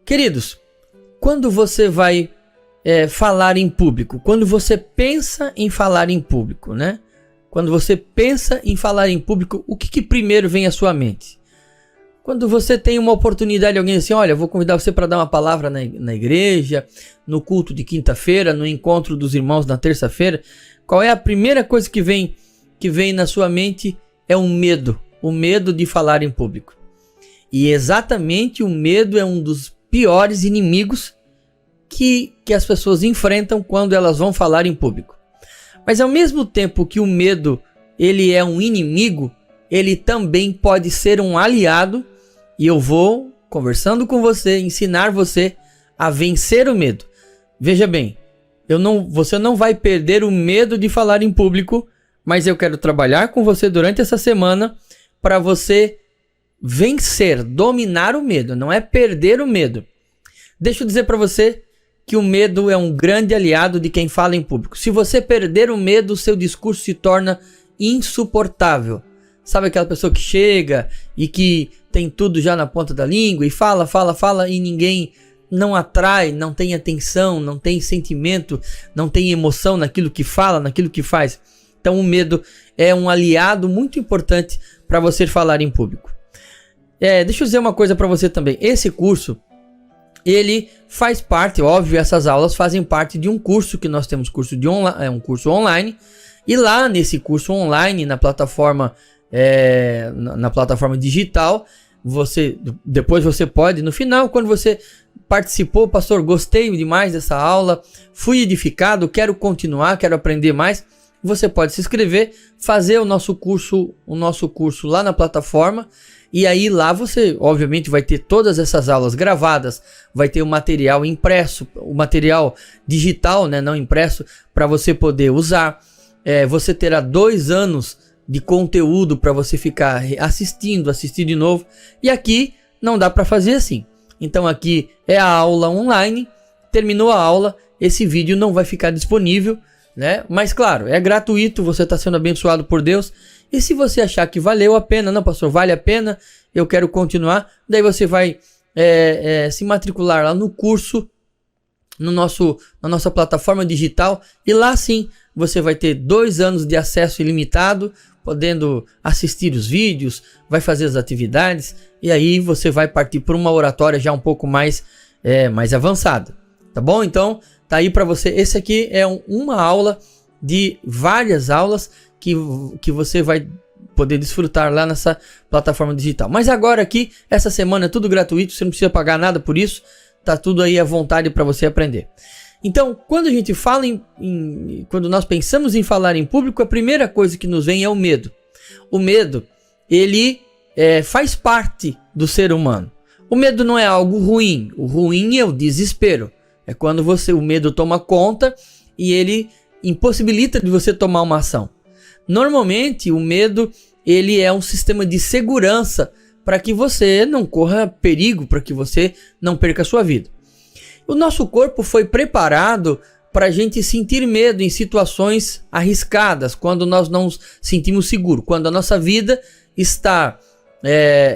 Queridos, quando você vai falar em público, quando você pensa em falar em público, né? Quando você pensa em falar em público, o que primeiro vem à sua mente? Quando você tem uma oportunidade, alguém diz assim, olha, eu vou convidar você para dar uma palavra na igreja, no culto de quinta-feira, no encontro dos irmãos na terça-feira, qual é a primeira coisa que vem na sua mente? É o medo de falar em público. E exatamente o medo é um dos piores inimigos que as pessoas enfrentam quando elas vão falar em público. Mas ao mesmo tempo que o medo ele é um inimigo, ele também pode ser um aliado. E eu vou, conversando com você, ensinar você a vencer o medo. Veja bem, você não vai perder o medo de falar em público, mas eu quero trabalhar com você durante essa semana para você vencer, dominar o medo, não é perder o medo. Deixa eu dizer para você que o medo é um grande aliado de quem fala em público. Se você perder o medo, o seu discurso se torna insuportável. Sabe aquela pessoa que chega e que tem tudo já na ponta da língua e fala e ninguém não atrai, não tem atenção, não tem sentimento, não tem emoção naquilo que fala, naquilo que faz. Então o medo é um aliado muito importante para você falar em público. Deixa eu dizer uma coisa para você também. Esse curso, ele faz parte, óbvio, essas aulas fazem parte de um curso que nós temos, um curso online. E lá nesse curso online, na plataforma digital, depois você pode, no final, quando você participou, pastor, gostei demais dessa aula, fui edificado, quero continuar, quero aprender mais, você pode se inscrever, fazer o nosso curso lá na plataforma. E aí lá você, obviamente, vai ter todas essas aulas gravadas, vai ter o material impresso, o material digital, né, não impresso, para você poder usar. Você terá 2 anos de conteúdo para você ficar assistindo de novo. E aqui não dá para fazer assim. Então aqui é a aula online, terminou a aula, esse vídeo não vai ficar disponível, né? Mas claro, é gratuito, você está sendo abençoado por Deus. E se você achar que valeu a pena, não, pastor, vale a pena, eu quero continuar, daí você vai se matricular lá no curso, na nossa plataforma digital, e lá sim você vai ter 2 anos de acesso ilimitado, podendo assistir os vídeos, vai fazer as atividades, e aí você vai partir por uma oratória já um pouco mais avançada, tá bom? Então, tá aí para você. Esse aqui é uma aula de várias aulas que você vai poder desfrutar lá nessa plataforma digital. Mas agora aqui, essa semana é tudo gratuito, você não precisa pagar nada por isso, tá tudo aí à vontade para você aprender. Então, quando a gente fala quando nós pensamos em falar em público, a primeira coisa que nos vem é o medo. O medo, ele faz parte do ser humano. O medo não é algo ruim. O ruim é o desespero. É quando o medo toma conta e ele impossibilita de você tomar uma ação. Normalmente, o medo, ele é um sistema de segurança para que você não corra perigo, para que você não perca a sua vida. O nosso corpo foi preparado para a gente sentir medo em situações arriscadas, quando nós não nos sentimos seguros, quando a nossa vida está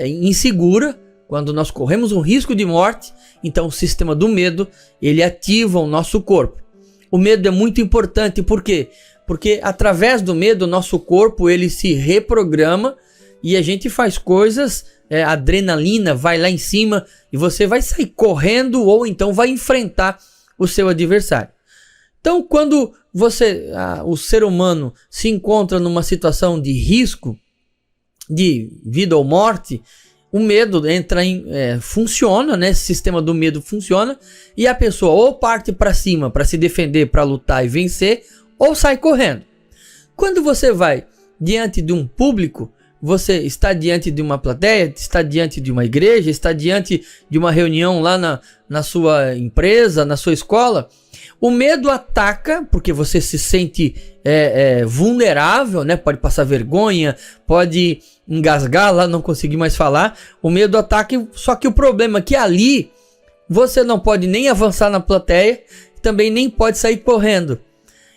insegura, quando nós corremos um risco de morte. Então o sistema do medo, ele ativa o nosso corpo. O medo é muito importante, por quê? Porque através do medo, o nosso corpo ele se reprograma e a gente faz coisas, a adrenalina vai lá em cima e você vai sair correndo ou então vai enfrentar o seu adversário. Então, quando o ser humano se encontra numa situação de risco, de vida ou morte, o medo funciona, né? Esse sistema do medo funciona e a pessoa ou parte para cima para se defender, para lutar e vencer, ou sai correndo. Quando você vai diante de um público, você está diante de uma plateia, está diante de uma igreja, está diante de uma reunião lá na sua empresa, na sua escola, o medo ataca, porque você se sente vulnerável, né? Pode passar vergonha, pode engasgar lá, não conseguir mais falar. O medo ataca, só que o problema é que ali você não pode nem avançar na plateia, também nem pode sair correndo.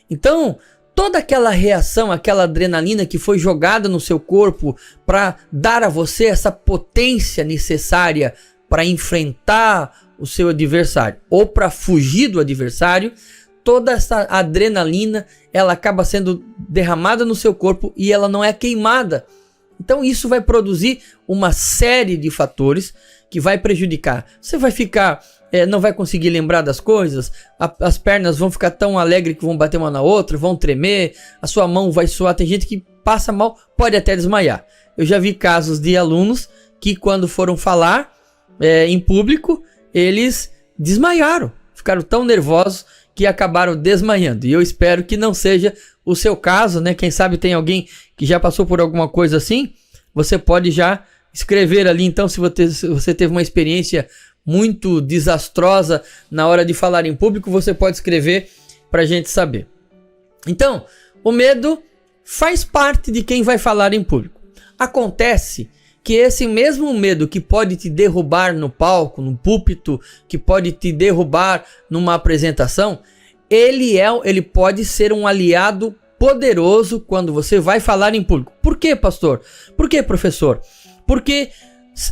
Então, toda aquela reação, aquela adrenalina que foi jogada no seu corpo para dar a você essa potência necessária para enfrentar o seu adversário ou para fugir do adversário, toda essa adrenalina ela acaba sendo derramada no seu corpo e ela não é queimada. Então isso vai produzir uma série de fatores que vai prejudicar. Você vai ficar, não vai conseguir lembrar das coisas, as pernas vão ficar tão alegres que vão bater uma na outra, vão tremer, a sua mão vai suar, tem gente que passa mal, pode até desmaiar. Eu já vi casos de alunos que quando foram falar em público, eles desmaiaram, ficaram tão nervosos que acabaram desmaiando. E eu espero que não seja o seu caso, né? Quem sabe tem alguém que já passou por alguma coisa assim. Você pode já escrever ali, então, se você teve uma experiência muito desastrosa na hora de falar em público, você pode escrever para a gente saber. Então, o medo faz parte de quem vai falar em público. Acontece que esse mesmo medo que pode te derrubar no palco, no púlpito, que pode te derrubar numa apresentação, ele pode ser um aliado poderoso quando você vai falar em público. Por quê, pastor? Por quê, professor? Porque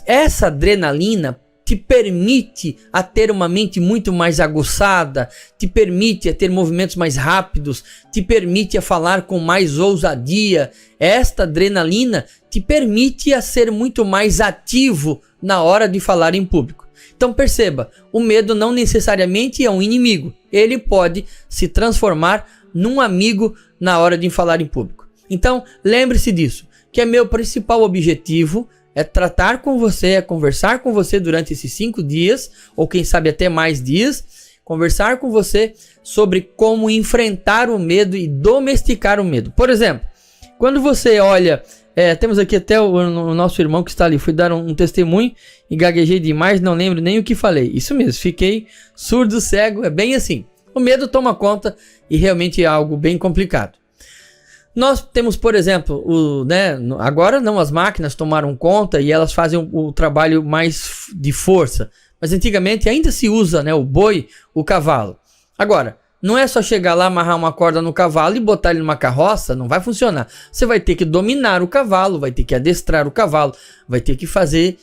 essa adrenalina te permite a ter uma mente muito mais aguçada, te permite a ter movimentos mais rápidos, te permite a falar com mais ousadia. Esta adrenalina te permite a ser muito mais ativo na hora de falar em público. Então perceba, o medo não necessariamente é um inimigo. Ele pode se transformar num amigo na hora de falar em público. Então lembre-se disso, que é meu principal objetivo é tratar com você, é conversar com você durante esses 5 dias, ou quem sabe até mais dias, conversar com você sobre como enfrentar o medo e domesticar o medo. Por exemplo, quando você olha, temos aqui até o nosso irmão que está ali, fui dar um testemunho e gaguejei demais, não lembro nem o que falei. Isso mesmo, fiquei surdo, cego, é bem assim. O medo toma conta e realmente é algo bem complicado. Nós temos, por exemplo, agora não, as máquinas tomaram conta e elas fazem o trabalho mais de força. Mas antigamente ainda se usa, o boi, o cavalo. Agora, não é só chegar lá, amarrar uma corda no cavalo e botar ele numa carroça, não vai funcionar. Você vai ter que dominar o cavalo, vai ter que adestrar o cavalo, vai ter que fazer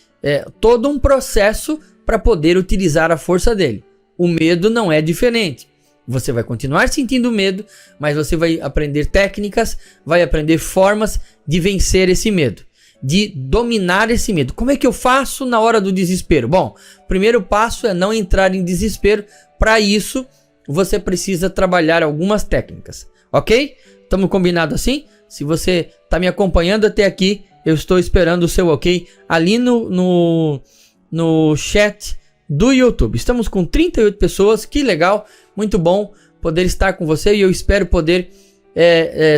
todo um processo para poder utilizar a força dele. O medo não é diferente. Você vai continuar sentindo medo, mas você vai aprender técnicas, vai aprender formas de vencer esse medo, de dominar esse medo. Como é que eu faço na hora do desespero? Bom, o primeiro passo é não entrar em desespero. Para isso, você precisa trabalhar algumas técnicas, ok? Estamos combinados assim? Se você está me acompanhando até aqui, eu estou esperando o seu ok ali no chat do YouTube. Estamos com 38 pessoas, que legal, muito bom poder estar com você e eu espero poder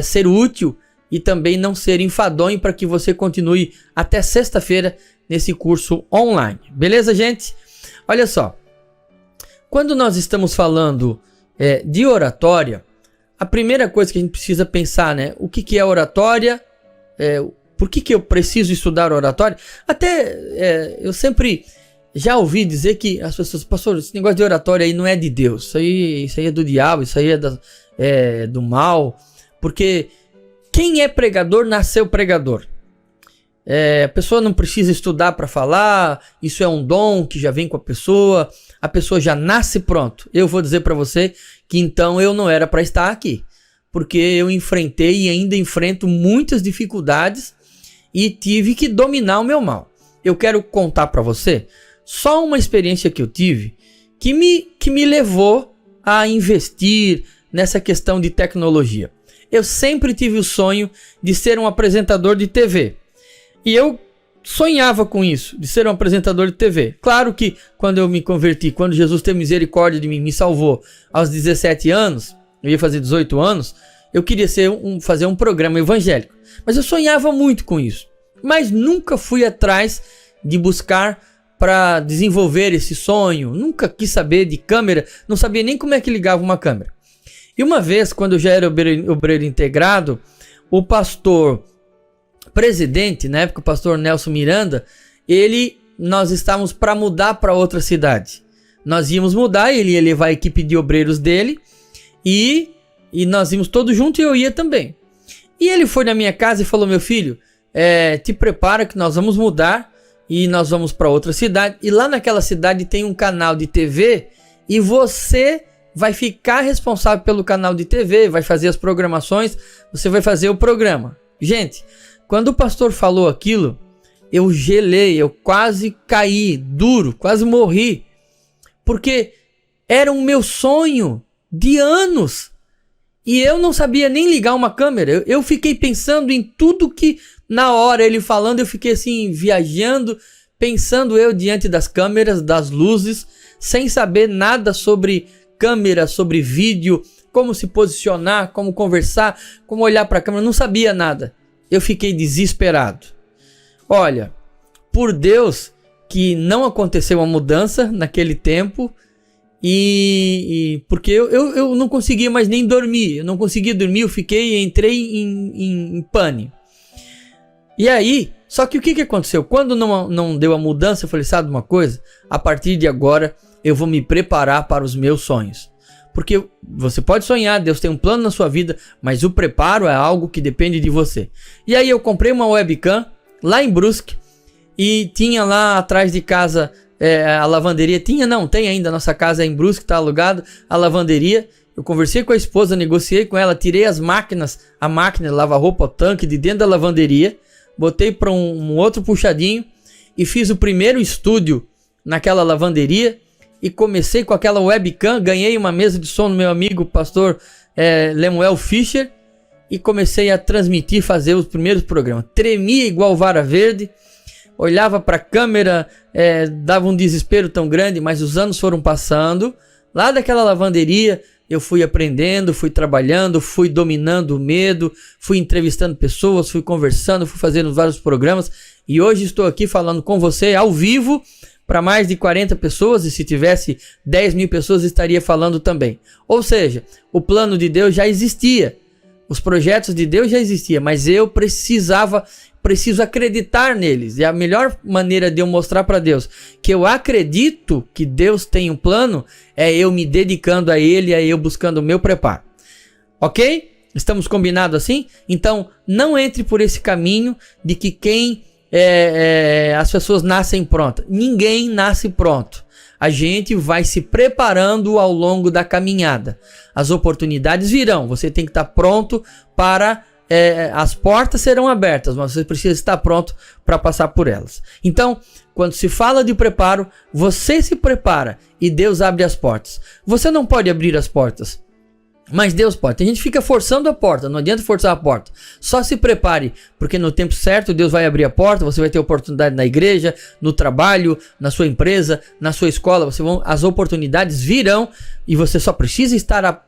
ser útil e também não ser enfadonho para que você continue até sexta-feira nesse curso online. Beleza, gente? Olha só, quando nós estamos falando de oratória, a primeira coisa que a gente precisa pensar, o que é oratória, por que eu preciso estudar oratória? Até eu sempre já ouvi dizer que as pessoas, pastor, esse negócio de oratória aí não é de Deus, isso aí é do diabo, isso aí é do mal, porque quem é pregador nasceu pregador. A pessoa não precisa estudar para falar, isso é um dom que já vem com a pessoa já nasce pronto. Eu vou dizer para você que então eu não era para estar aqui, porque eu enfrentei e ainda enfrento muitas dificuldades e tive que dominar o meu mal. Eu quero contar para você só uma experiência que eu tive que me levou a investir nessa questão de tecnologia. Eu sempre tive o sonho de ser um apresentador de TV. E eu sonhava com isso, de ser um apresentador de TV. Claro que quando eu me converti, quando Jesus teve misericórdia de mim, me salvou aos 17 anos, eu ia fazer 18 anos, eu queria fazer um programa evangélico. Mas eu sonhava muito com isso. Mas nunca fui atrás de buscar para desenvolver esse sonho. Nunca quis saber de câmera, não sabia nem como é que ligava uma câmera. E uma vez, quando eu já era obreiro integrado, o pastor presidente, na época o pastor Nelson Miranda, nós estávamos para mudar para outra cidade. Nós íamos mudar, ele ia levar a equipe de obreiros dele e nós íamos todos juntos e eu ia também. E ele foi na minha casa e falou: meu filho, te prepara que nós vamos mudar e nós vamos para outra cidade, e lá naquela cidade tem um canal de TV, e você vai ficar responsável pelo canal de TV, vai fazer as programações, você vai fazer o programa. Gente, quando o pastor falou aquilo, eu gelei, eu quase caí, duro, quase morri, porque era um meu sonho de anos, e eu não sabia nem ligar uma câmera. Eu fiquei pensando em tudo que, na hora ele falando, eu fiquei assim, viajando, pensando eu diante das câmeras, das luzes, sem saber nada sobre câmera, sobre vídeo, como se posicionar, como conversar, como olhar para a câmera, não sabia nada. Eu fiquei desesperado. Olha, por Deus que não aconteceu uma mudança naquele tempo, porque eu não conseguia mais nem dormir, eu não conseguia dormir, entrei em pânico. E aí, só que o que aconteceu? Quando não deu a mudança, eu falei, sabe uma coisa? A partir de agora, eu vou me preparar para os meus sonhos. Porque você pode sonhar, Deus tem um plano na sua vida, mas o preparo é algo que depende de você. E aí eu comprei uma webcam lá em Brusque, e tinha lá atrás de casa a lavanderia. Tem ainda, a nossa casa é em Brusque, está alugado, a lavanderia. Eu conversei com a esposa, negociei com ela, tirei as máquinas, a máquina lava-roupa, o tanque de dentro da lavanderia, botei para um outro puxadinho e fiz o primeiro estúdio naquela lavanderia e comecei com aquela webcam, ganhei uma mesa de som do meu amigo pastor Lemuel Fischer e comecei a transmitir, fazer os primeiros programas. Tremia igual vara verde, olhava para a câmera, dava um desespero tão grande, mas os anos foram passando. Lá daquela lavanderia eu fui aprendendo, fui trabalhando, fui dominando o medo, fui entrevistando pessoas, fui conversando, fui fazendo vários programas e hoje estou aqui falando com você ao vivo para mais de 40 pessoas, e se tivesse 10 mil pessoas estaria falando também. Ou seja, o plano de Deus já existia, os projetos de Deus já existiam, mas eu preciso acreditar neles. E a melhor maneira de eu mostrar para Deus que eu acredito que Deus tem um plano é eu me dedicando a Ele, é eu buscando o meu preparo. Ok? Estamos combinados assim? Então, não entre por esse caminho de que as pessoas nascem prontas. Ninguém nasce pronto. A gente vai se preparando ao longo da caminhada. As oportunidades virão. Você tem que estar pronto para... as portas serão abertas, mas você precisa estar pronto para passar por elas. Então, quando se fala de preparo, você se prepara e Deus abre as portas. Você não pode abrir as portas, mas Deus pode. A gente fica forçando a porta, não adianta forçar a porta. Só se prepare, porque no tempo certo Deus vai abrir a porta, você vai ter oportunidade na igreja, no trabalho, na sua empresa, na sua escola. As oportunidades virão e você só precisa estar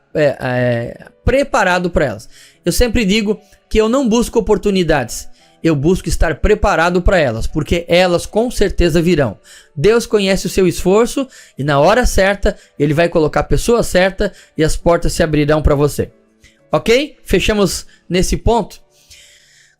preparado para elas. Eu sempre digo que eu não busco oportunidades, eu busco estar preparado para elas, porque elas com certeza virão. Deus conhece o seu esforço e na hora certa Ele vai colocar a pessoa certa e as portas se abrirão para você. Ok? Fechamos nesse ponto.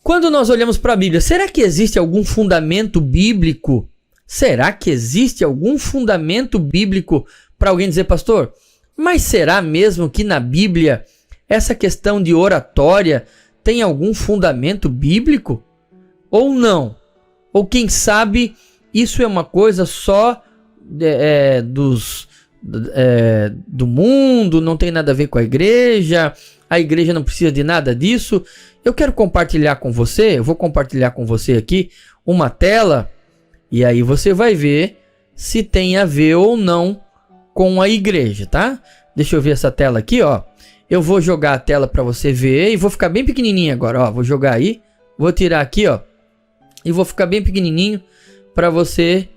Quando nós olhamos para a Bíblia, será que existe algum fundamento bíblico? Será que existe algum fundamento bíblico para alguém dizer, pastor, mas será mesmo que na Bíblia essa questão de oratória tem algum fundamento bíblico? Ou não? Ou quem sabe isso é uma coisa só do mundo, não tem nada a ver com a igreja não precisa de nada disso. Eu quero compartilhar com você, eu vou compartilhar com você aqui uma tela e aí você vai ver se tem a ver ou não com a igreja, tá? Deixa eu ver essa tela aqui, ó. Eu vou jogar a tela para você ver e vou ficar bem pequenininho agora, ó. Vou jogar aí, vou tirar aqui, ó. E vou ficar bem pequenininho para você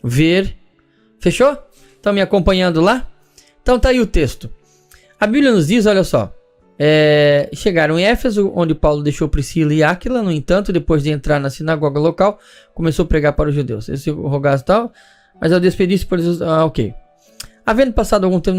ver. Fechou? Estão me acompanhando lá? Então tá aí o texto. A Bíblia nos diz, olha só. Chegaram em Éfeso, onde Paulo deixou Priscila e Áquila. No entanto, depois de entrar na sinagoga local, começou a pregar para os judeus. Esse rogaço tal, mas ao despedir-se por Jesus... ok. Havendo passado algum tempo,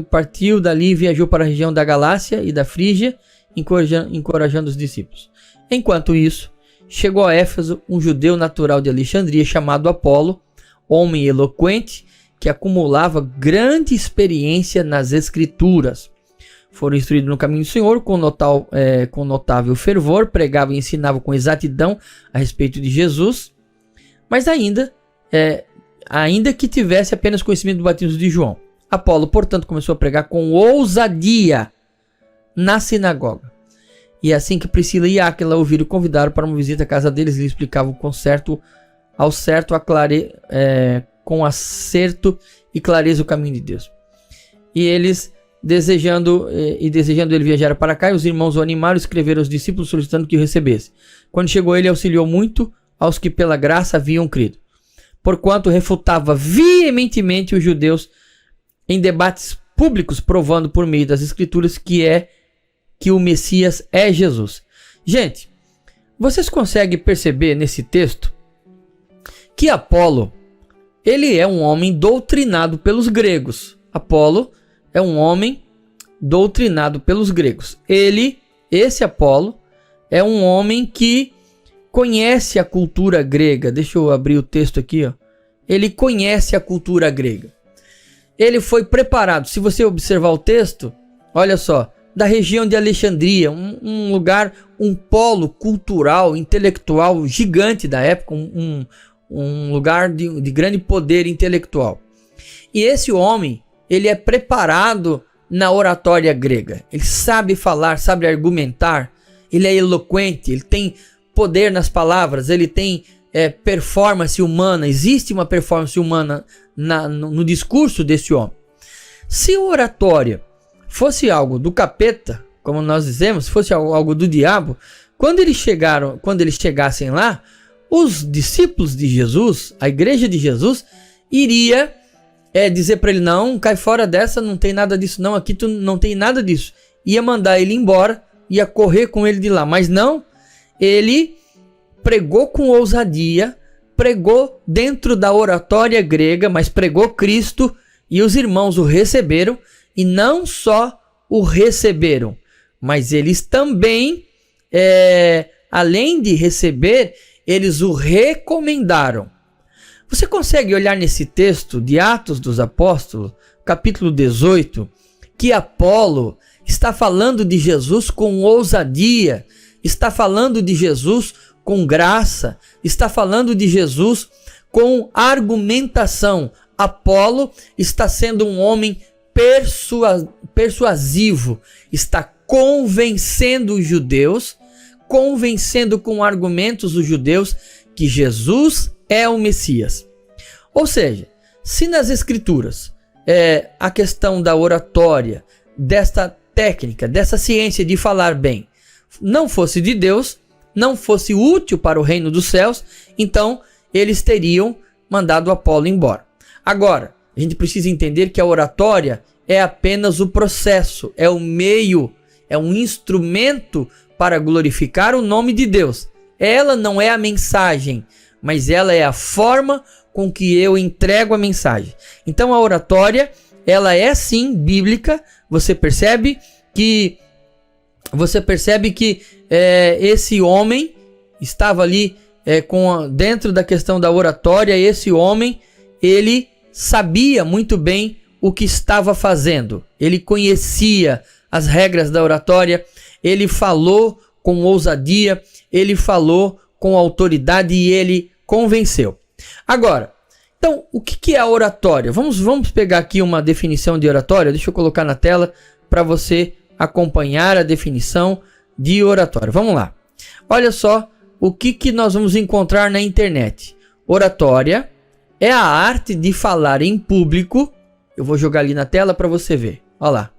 partiu dali e viajou para a região da Galácia e da Frígia, encorajando os discípulos. Enquanto isso, chegou a Éfeso um judeu natural de Alexandria chamado Apolo, homem eloquente que acumulava grande experiência nas escrituras. Foram instruídos no caminho do Senhor com notável fervor, pregavam e ensinavam com exatidão a respeito de Jesus. mas ainda que tivesse apenas conhecimento do batismo de João. Apolo, portanto, começou a pregar com ousadia na sinagoga. E é assim que Priscila e Áquila ouviram, convidaram para uma visita à casa deles e lhe explicavam com acerto e clareza o caminho de Deus. E eles, desejando ele viajar para cá, e os irmãos o animaram e escreveram aos discípulos solicitando que o recebesse. Quando chegou ele, auxiliou muito aos que pela graça haviam crido, porquanto refutava veementemente os judeus em debates públicos, provando por meio das escrituras que o Messias é Jesus. Gente, vocês conseguem perceber nesse texto que Apolo, ele é um homem doutrinado pelos gregos. Apolo é um homem doutrinado pelos gregos. Esse Apolo, é um homem que conhece a cultura grega. Deixa eu abrir o texto aqui, ó. Ele conhece a cultura grega. Ele foi preparado. Se você observar o texto, olha só, da região de Alexandria, um lugar, um polo cultural, intelectual gigante da época, um lugar de grande poder intelectual. E esse homem, ele é preparado na oratória grega. Ele sabe falar, sabe argumentar, ele é eloquente, ele tem poder nas palavras, ele tem performance humana. Existe uma performance humana no discurso desse homem. Se a oratória fosse algo do capeta, como nós dizemos, se fosse algo do diabo, quando eles chegassem lá, os discípulos de Jesus, a igreja de Jesus, iria dizer para ele: não, cai fora dessa, não tem nada disso não, aqui tu não tem nada disso. Ia mandar ele embora, ia correr com ele de lá, mas não, ele pregou com ousadia, pregou dentro da oratória grega, mas pregou Cristo, e os irmãos o receberam, e não só o receberam, mas eles também, além de receber, eles o recomendaram. Você consegue olhar nesse texto de Atos dos Apóstolos, capítulo 18, que Apolo está falando de Jesus com ousadia, está falando de Jesus com graça, está falando de Jesus com argumentação. Apolo está sendo um homem persuasivo, está convencendo os judeus, convencendo com argumentos os judeus que Jesus é o Messias. Ou seja, se nas escrituras a questão da oratória, desta técnica, dessa ciência de falar bem, não fosse de Deus, não fosse útil para o reino dos céus, então eles teriam mandado Apolo embora. Agora, a gente precisa entender que a oratória é apenas o processo, é o meio, é um instrumento para glorificar o nome de Deus. Ela não é a mensagem, mas ela é a forma com que eu entrego a mensagem. Então a oratória, ela é sim bíblica. Você percebe que esse homem estava ali dentro da questão da oratória. Esse homem, ele sabia muito bem o que estava fazendo. Ele conhecia as regras da oratória. Ele falou com ousadia, ele falou com autoridade e ele convenceu. Agora, então, o que é a oratória? Vamos pegar aqui uma definição de oratória. Deixa eu colocar na tela para você acompanhar a definição de oratória. Vamos lá. Olha só o que nós vamos encontrar na internet. Oratória é a arte de falar em público. Eu vou jogar ali na tela para você ver. Olha lá.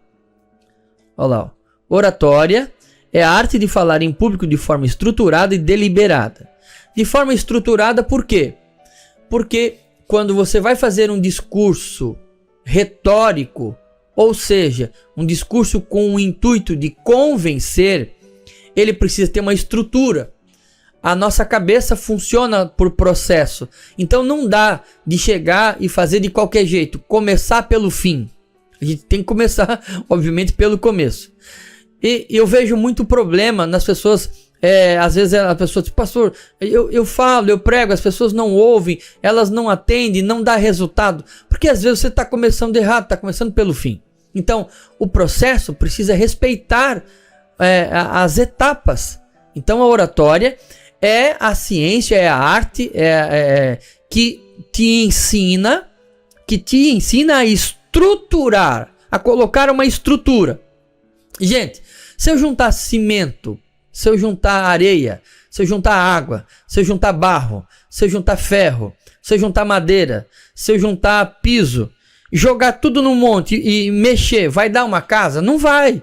Olha lá. Ó. Oratória é a arte de falar em público de forma estruturada e deliberada. De forma estruturada por quê? Porque quando você vai fazer um discurso retórico, ou seja, um discurso com o intuito de convencer, ele precisa ter uma estrutura. A nossa cabeça funciona por processo. Então não dá de chegar e fazer de qualquer jeito, começar pelo fim. A gente tem que começar, obviamente, pelo começo. E eu vejo muito problema nas pessoas. Às vezes a pessoa diz: pastor, eu falo, eu prego, as pessoas não ouvem, elas não atendem, não dá resultado. Porque às vezes você está começando errado, está começando pelo fim. Então o processo precisa respeitar as etapas. Então a oratória é a ciência, é a arte, que te ensina a estruturar, a colocar uma estrutura. Gente, se eu juntar cimento, se eu juntar areia, se eu juntar água, se eu juntar barro, se eu juntar ferro, se eu juntar madeira, se eu juntar piso, jogar tudo no monte e mexer, vai dar uma casa? Não vai.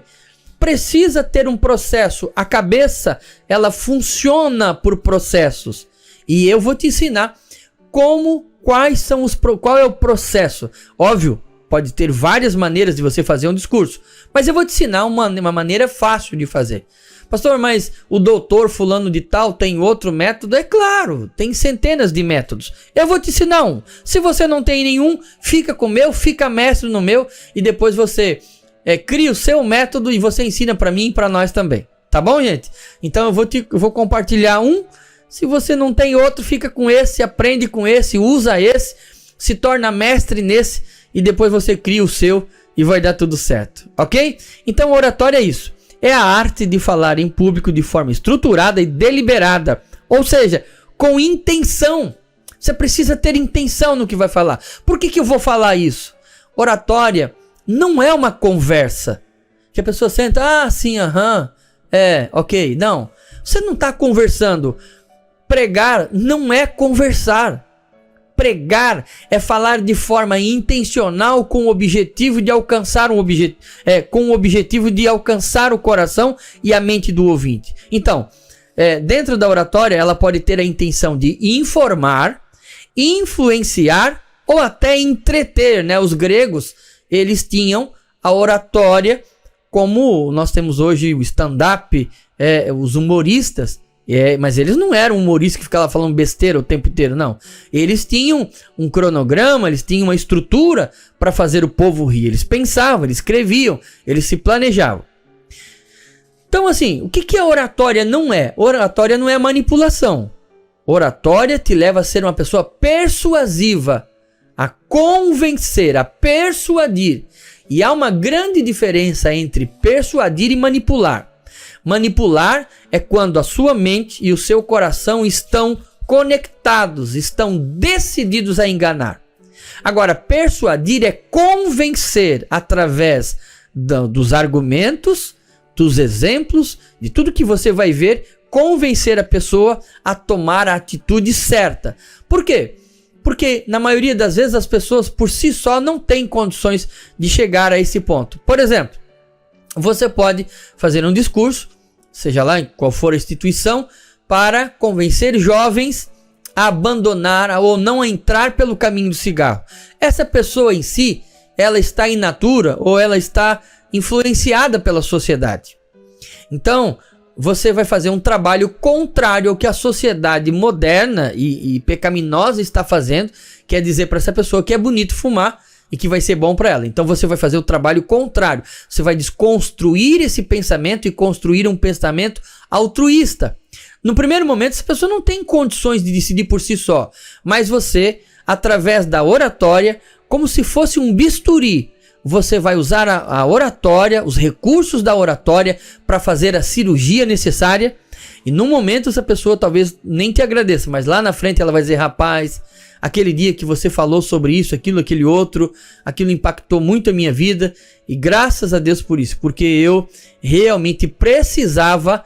Precisa ter um processo. A cabeça, ela funciona por processos. E eu vou te ensinar qual é o processo. Óbvio, pode ter várias maneiras de você fazer um discurso, mas eu vou te ensinar uma maneira fácil de fazer. Pastor, mas o doutor fulano de tal tem outro método? É claro, tem centenas de métodos. Eu vou te ensinar um. Se você não tem nenhum, fica com o meu, fica mestre no meu, e depois você cria o seu método e você ensina para mim e para nós também. Tá bom, gente? Então eu vou compartilhar um. Se você não tem outro, fica com esse, aprende com esse, usa esse, se torna mestre nesse e depois você cria o seu e vai dar tudo certo, ok? Então, oratória é isso. É a arte de falar em público de forma estruturada e deliberada, ou seja, com intenção. Você precisa ter intenção no que vai falar. Por que eu vou falar isso? Oratória não é uma conversa que a pessoa senta, sim, ok. Não, você não está conversando. Pregar não é conversar. Pregar é falar de forma intencional com o objetivo de alcançar com o objetivo de alcançar o coração e a mente do ouvinte. Então, dentro da oratória, ela pode ter a intenção de informar, influenciar ou até entreter, né? Os gregos, eles tinham a oratória, como nós temos hoje o stand-up, os humoristas. Mas eles não eram humoristas que ficavam falando besteira o tempo inteiro, não. Eles tinham um cronograma, eles tinham uma estrutura para fazer o povo rir. Eles pensavam, eles escreviam, eles se planejavam. Então, assim, o que a oratória não é? Oratória não é manipulação. Oratória te leva a ser uma pessoa persuasiva, a convencer, a persuadir. E há uma grande diferença entre persuadir e manipular. Manipular é quando a sua mente e o seu coração estão conectados, estão decididos a enganar. Agora, persuadir é convencer através dos argumentos, dos exemplos, de tudo que você vai ver, convencer a pessoa a tomar a atitude certa. Por quê? Porque na maioria das vezes as pessoas por si só não têm condições de chegar a esse ponto. Por exemplo, você pode fazer um discurso, seja lá em qual for a instituição, para convencer jovens a abandonar ou não a entrar pelo caminho do cigarro. Essa pessoa em si, ela está inatura ou ela está influenciada pela sociedade. Então, você vai fazer um trabalho contrário ao que a sociedade moderna e pecaminosa está fazendo, quer dizer para essa pessoa que é bonito fumar e que vai ser bom para ela. Então você vai fazer o trabalho contrário. Você vai desconstruir esse pensamento e construir um pensamento altruísta. No primeiro momento, essa pessoa não tem condições de decidir por si só, mas você, através da oratória, como se fosse um bisturi, você vai usar a oratória, os recursos da oratória para fazer a cirurgia necessária. E no momento essa pessoa talvez nem te agradeça, mas lá na frente ela vai dizer: rapaz, aquele dia que você falou sobre isso, aquilo, aquele outro, aquilo impactou muito a minha vida, e graças a Deus por isso, porque eu realmente precisava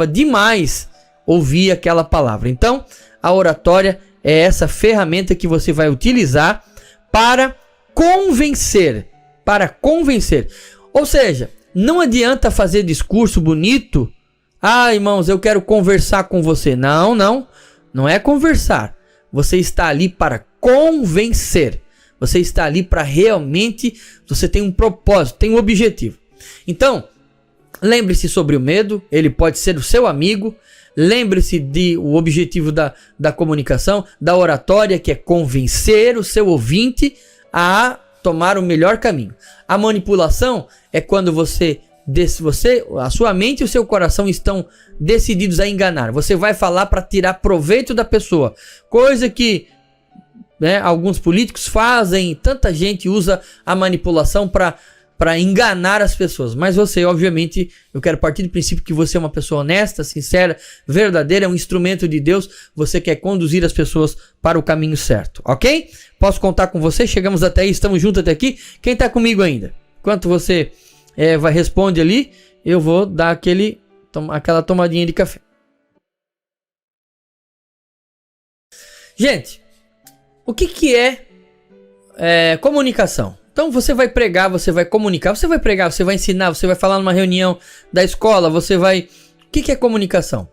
demais ouvir aquela palavra. Então, a oratória é essa ferramenta que você vai utilizar para convencer, Ou seja, não adianta fazer discurso bonito. Irmãos, eu quero conversar com você. Não é conversar. Você está ali para convencer. Você está ali para realmente... Você tem um propósito, tem um objetivo. Então, lembre-se sobre o medo. Ele pode ser o seu amigo. Lembre-se do objetivo da comunicação, da oratória, que é convencer o seu ouvinte a tomar o melhor caminho. A manipulação é quando a sua mente e o seu coração estão decididos a enganar. Você vai falar para tirar proveito da pessoa. Coisa que alguns políticos fazem. Tanta gente usa a manipulação para para enganar as pessoas. Mas você, obviamente, eu quero partir do princípio que você é uma pessoa honesta, sincera, verdadeira, é um instrumento de Deus. Você quer conduzir as pessoas para o caminho certo, ok? Posso contar com você? Chegamos até aí, estamos juntos até aqui. Quem está comigo ainda? Enquanto você responde ali, eu vou dar aquela tomadinha de café. Gente, o que é comunicação? Então você vai pregar, você vai comunicar, você vai pregar, você vai ensinar, você vai falar numa reunião da escola, você vai... O que é comunicação?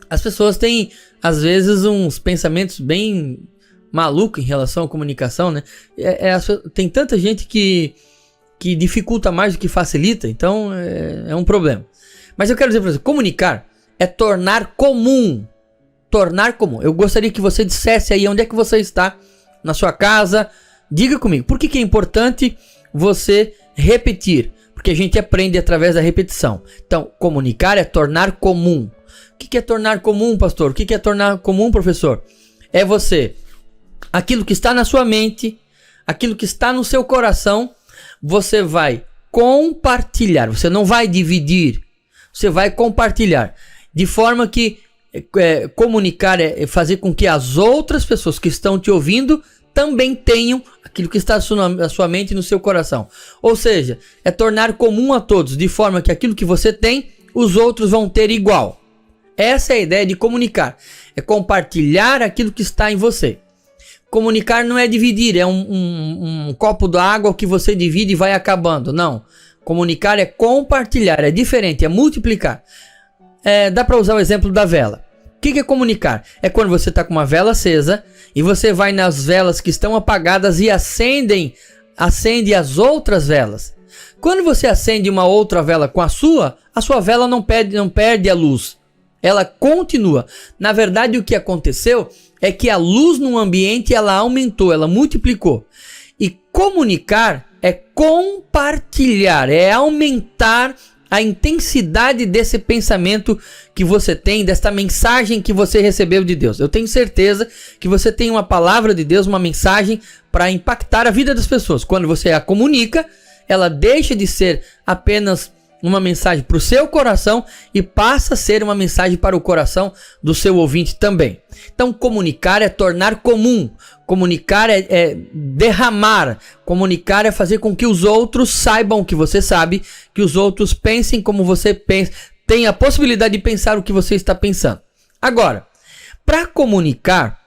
As pessoas têm, às vezes, uns pensamentos bem malucos em relação à comunicação, né? Tem tanta gente que dificulta mais do que facilita, então é um problema. Mas eu quero dizer para você, comunicar é tornar comum. Tornar comum. Eu gostaria que você dissesse aí onde é que você está, na sua casa. Diga comigo, por que é importante você repetir? Porque a gente aprende através da repetição. Então, comunicar é tornar comum. O que é tornar comum, pastor? O que é tornar comum, professor? É você, aquilo que está na sua mente, aquilo que está no seu coração, você vai compartilhar. Você não vai dividir, você vai compartilhar. De forma que comunicar é fazer com que as outras pessoas que estão te ouvindo também tenham aquilo que está na sua mente e no seu coração. Ou seja, é tornar comum a todos, de forma que aquilo que você tem, os outros vão ter igual. Essa é a ideia de comunicar. É compartilhar aquilo que está em você. Comunicar não é dividir, é um copo d'água que você divide e vai acabando. Não. Comunicar é compartilhar, é diferente, é multiplicar. Dá para usar o exemplo da vela. O que é comunicar? É quando você está com uma vela acesa e você vai nas velas que estão apagadas e acende as outras velas. Quando você acende uma outra vela com a sua vela não perde a luz. Ela continua. Na verdade, o que aconteceu é que a luz no ambiente ela aumentou, ela multiplicou. E comunicar é compartilhar, é aumentar a intensidade desse pensamento que você tem, desta mensagem que você recebeu de Deus. Eu tenho certeza que você tem uma palavra de Deus, uma mensagem para impactar a vida das pessoas. Quando você a comunica, ela deixa de ser apenas uma mensagem para o seu coração e passa a ser uma mensagem para o coração do seu ouvinte também. Então, comunicar é tornar comum. Comunicar é derramar. Comunicar é fazer com que os outros saibam o que você sabe, que os outros pensem como você pensa, tenha a possibilidade de pensar o que você está pensando. Agora, para comunicar,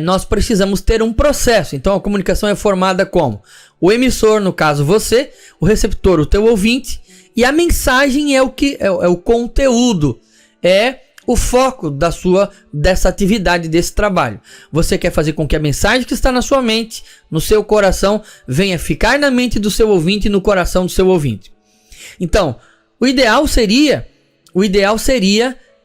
nós precisamos ter um processo. Então, a comunicação é formada como? O emissor, no caso você, o receptor, o teu ouvinte, e a mensagem é o conteúdo, é o foco dessa atividade, desse trabalho. Você quer fazer com que a mensagem que está na sua mente, no seu coração, venha ficar na mente do seu ouvinte e no coração do seu ouvinte. Então, o ideal seria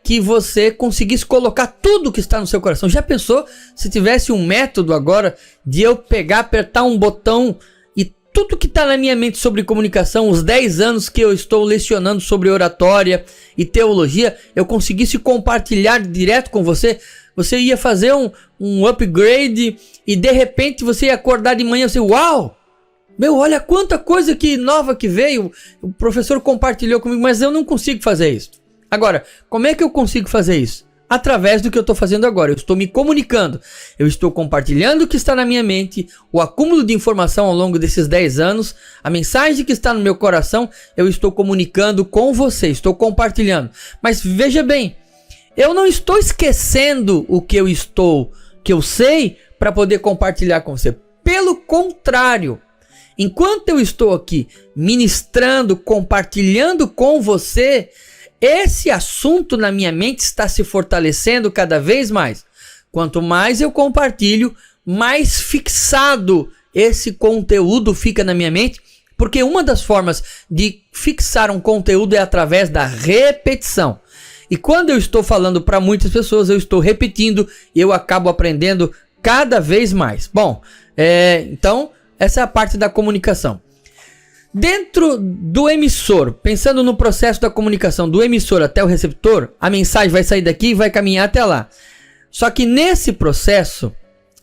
que você conseguisse colocar tudo que está no seu coração. Já pensou se tivesse um método agora de eu pegar, apertar um botão e tudo que está na minha mente sobre comunicação, os 10 anos que eu estou lecionando sobre oratória e teologia, eu conseguisse compartilhar direto com você? Você ia fazer um upgrade e de repente você ia acordar de manhã e você, uau! Meu, olha quanta coisa nova que veio, o professor compartilhou comigo, mas eu não consigo fazer isso. Agora, como é que eu consigo fazer isso? Através do que eu estou fazendo agora. Eu estou me comunicando. Eu estou compartilhando o que está na minha mente, o acúmulo de informação ao longo desses 10 anos, a mensagem que está no meu coração, eu estou comunicando com você, estou compartilhando. Mas veja bem, eu não estou esquecendo o que eu sei para poder compartilhar com você. Pelo contrário, enquanto eu estou aqui ministrando, compartilhando com você, esse assunto na minha mente está se fortalecendo cada vez mais. Quanto mais eu compartilho, mais fixado esse conteúdo fica na minha mente, porque uma das formas de fixar um conteúdo é através da repetição. E quando eu estou falando para muitas pessoas, eu estou repetindo e eu acabo aprendendo cada vez mais. Bom, então essa é a parte da comunicação. Dentro do emissor, pensando no processo da comunicação do emissor até o receptor, a mensagem vai sair daqui e vai caminhar até lá. Só que nesse processo,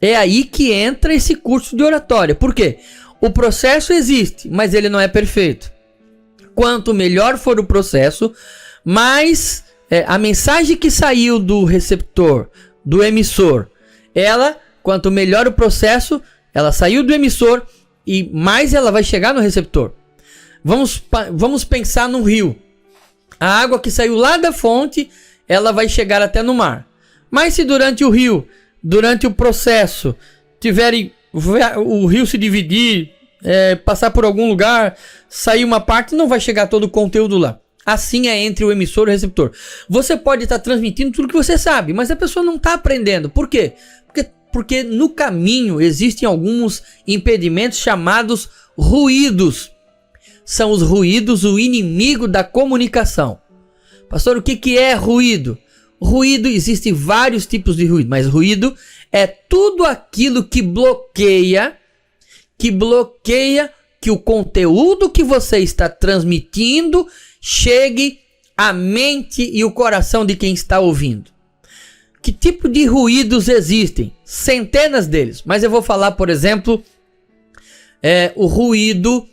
É aí que entra esse curso de oratória. Por quê? O processo existe, mas ele não é perfeito. Quanto melhor for o processo, mais a mensagem que saiu do receptor, do emissor, quanto melhor o processo, ela saiu do emissor e mais ela vai chegar no receptor. Vamos pensar no rio. A água que saiu lá da fonte, ela vai chegar até no mar. Mas se durante o processo, o rio se dividir, passar por algum lugar, sair uma parte, não vai chegar todo o conteúdo lá. Assim é entre o emissor e o receptor. Você pode estar transmitindo tudo que você sabe, mas a pessoa não está aprendendo. Por quê? Porque no caminho existem alguns impedimentos chamados ruídos. São os ruídos, o inimigo da comunicação. Pastor, o que é ruído? Ruído, existem vários tipos de ruído, mas ruído é tudo aquilo que bloqueia que o conteúdo que você está transmitindo chegue à mente e o coração de quem está ouvindo. Que tipo de ruídos existem? Centenas deles, mas eu vou falar, por exemplo, o ruído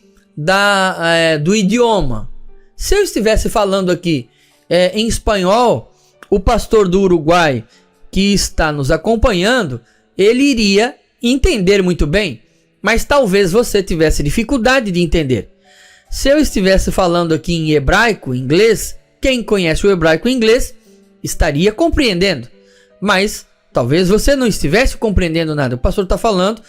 do idioma. Se eu estivesse falando aqui em espanhol, o pastor do Uruguai que está nos acompanhando, ele iria entender muito bem, mas talvez você tivesse dificuldade de entender. Se eu estivesse falando aqui em hebraico, inglês, quem conhece o hebraico e inglês estaria compreendendo, mas talvez você não estivesse compreendendo nada. O pastor está falando,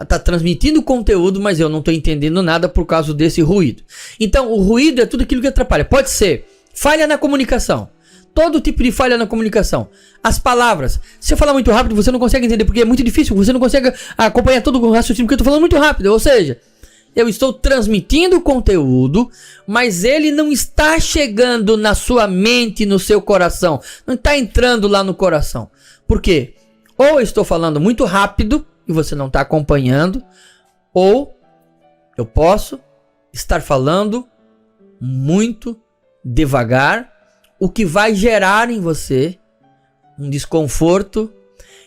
está transmitindo conteúdo, mas eu não estou entendendo nada por causa desse ruído. Então, o ruído é tudo aquilo que atrapalha. Pode ser falha na comunicação. Todo tipo de falha na comunicação. As palavras. Se eu falar muito rápido, você não consegue entender, porque é muito difícil. Você não consegue acompanhar todo o raciocínio, porque eu estou falando muito rápido. Ou seja, eu estou transmitindo conteúdo, mas ele não está chegando na sua mente, no seu coração. Não está entrando lá no coração. Por quê? Ou eu estou falando muito rápido e você não está acompanhando, ou eu posso estar falando muito devagar, o que vai gerar em você um desconforto.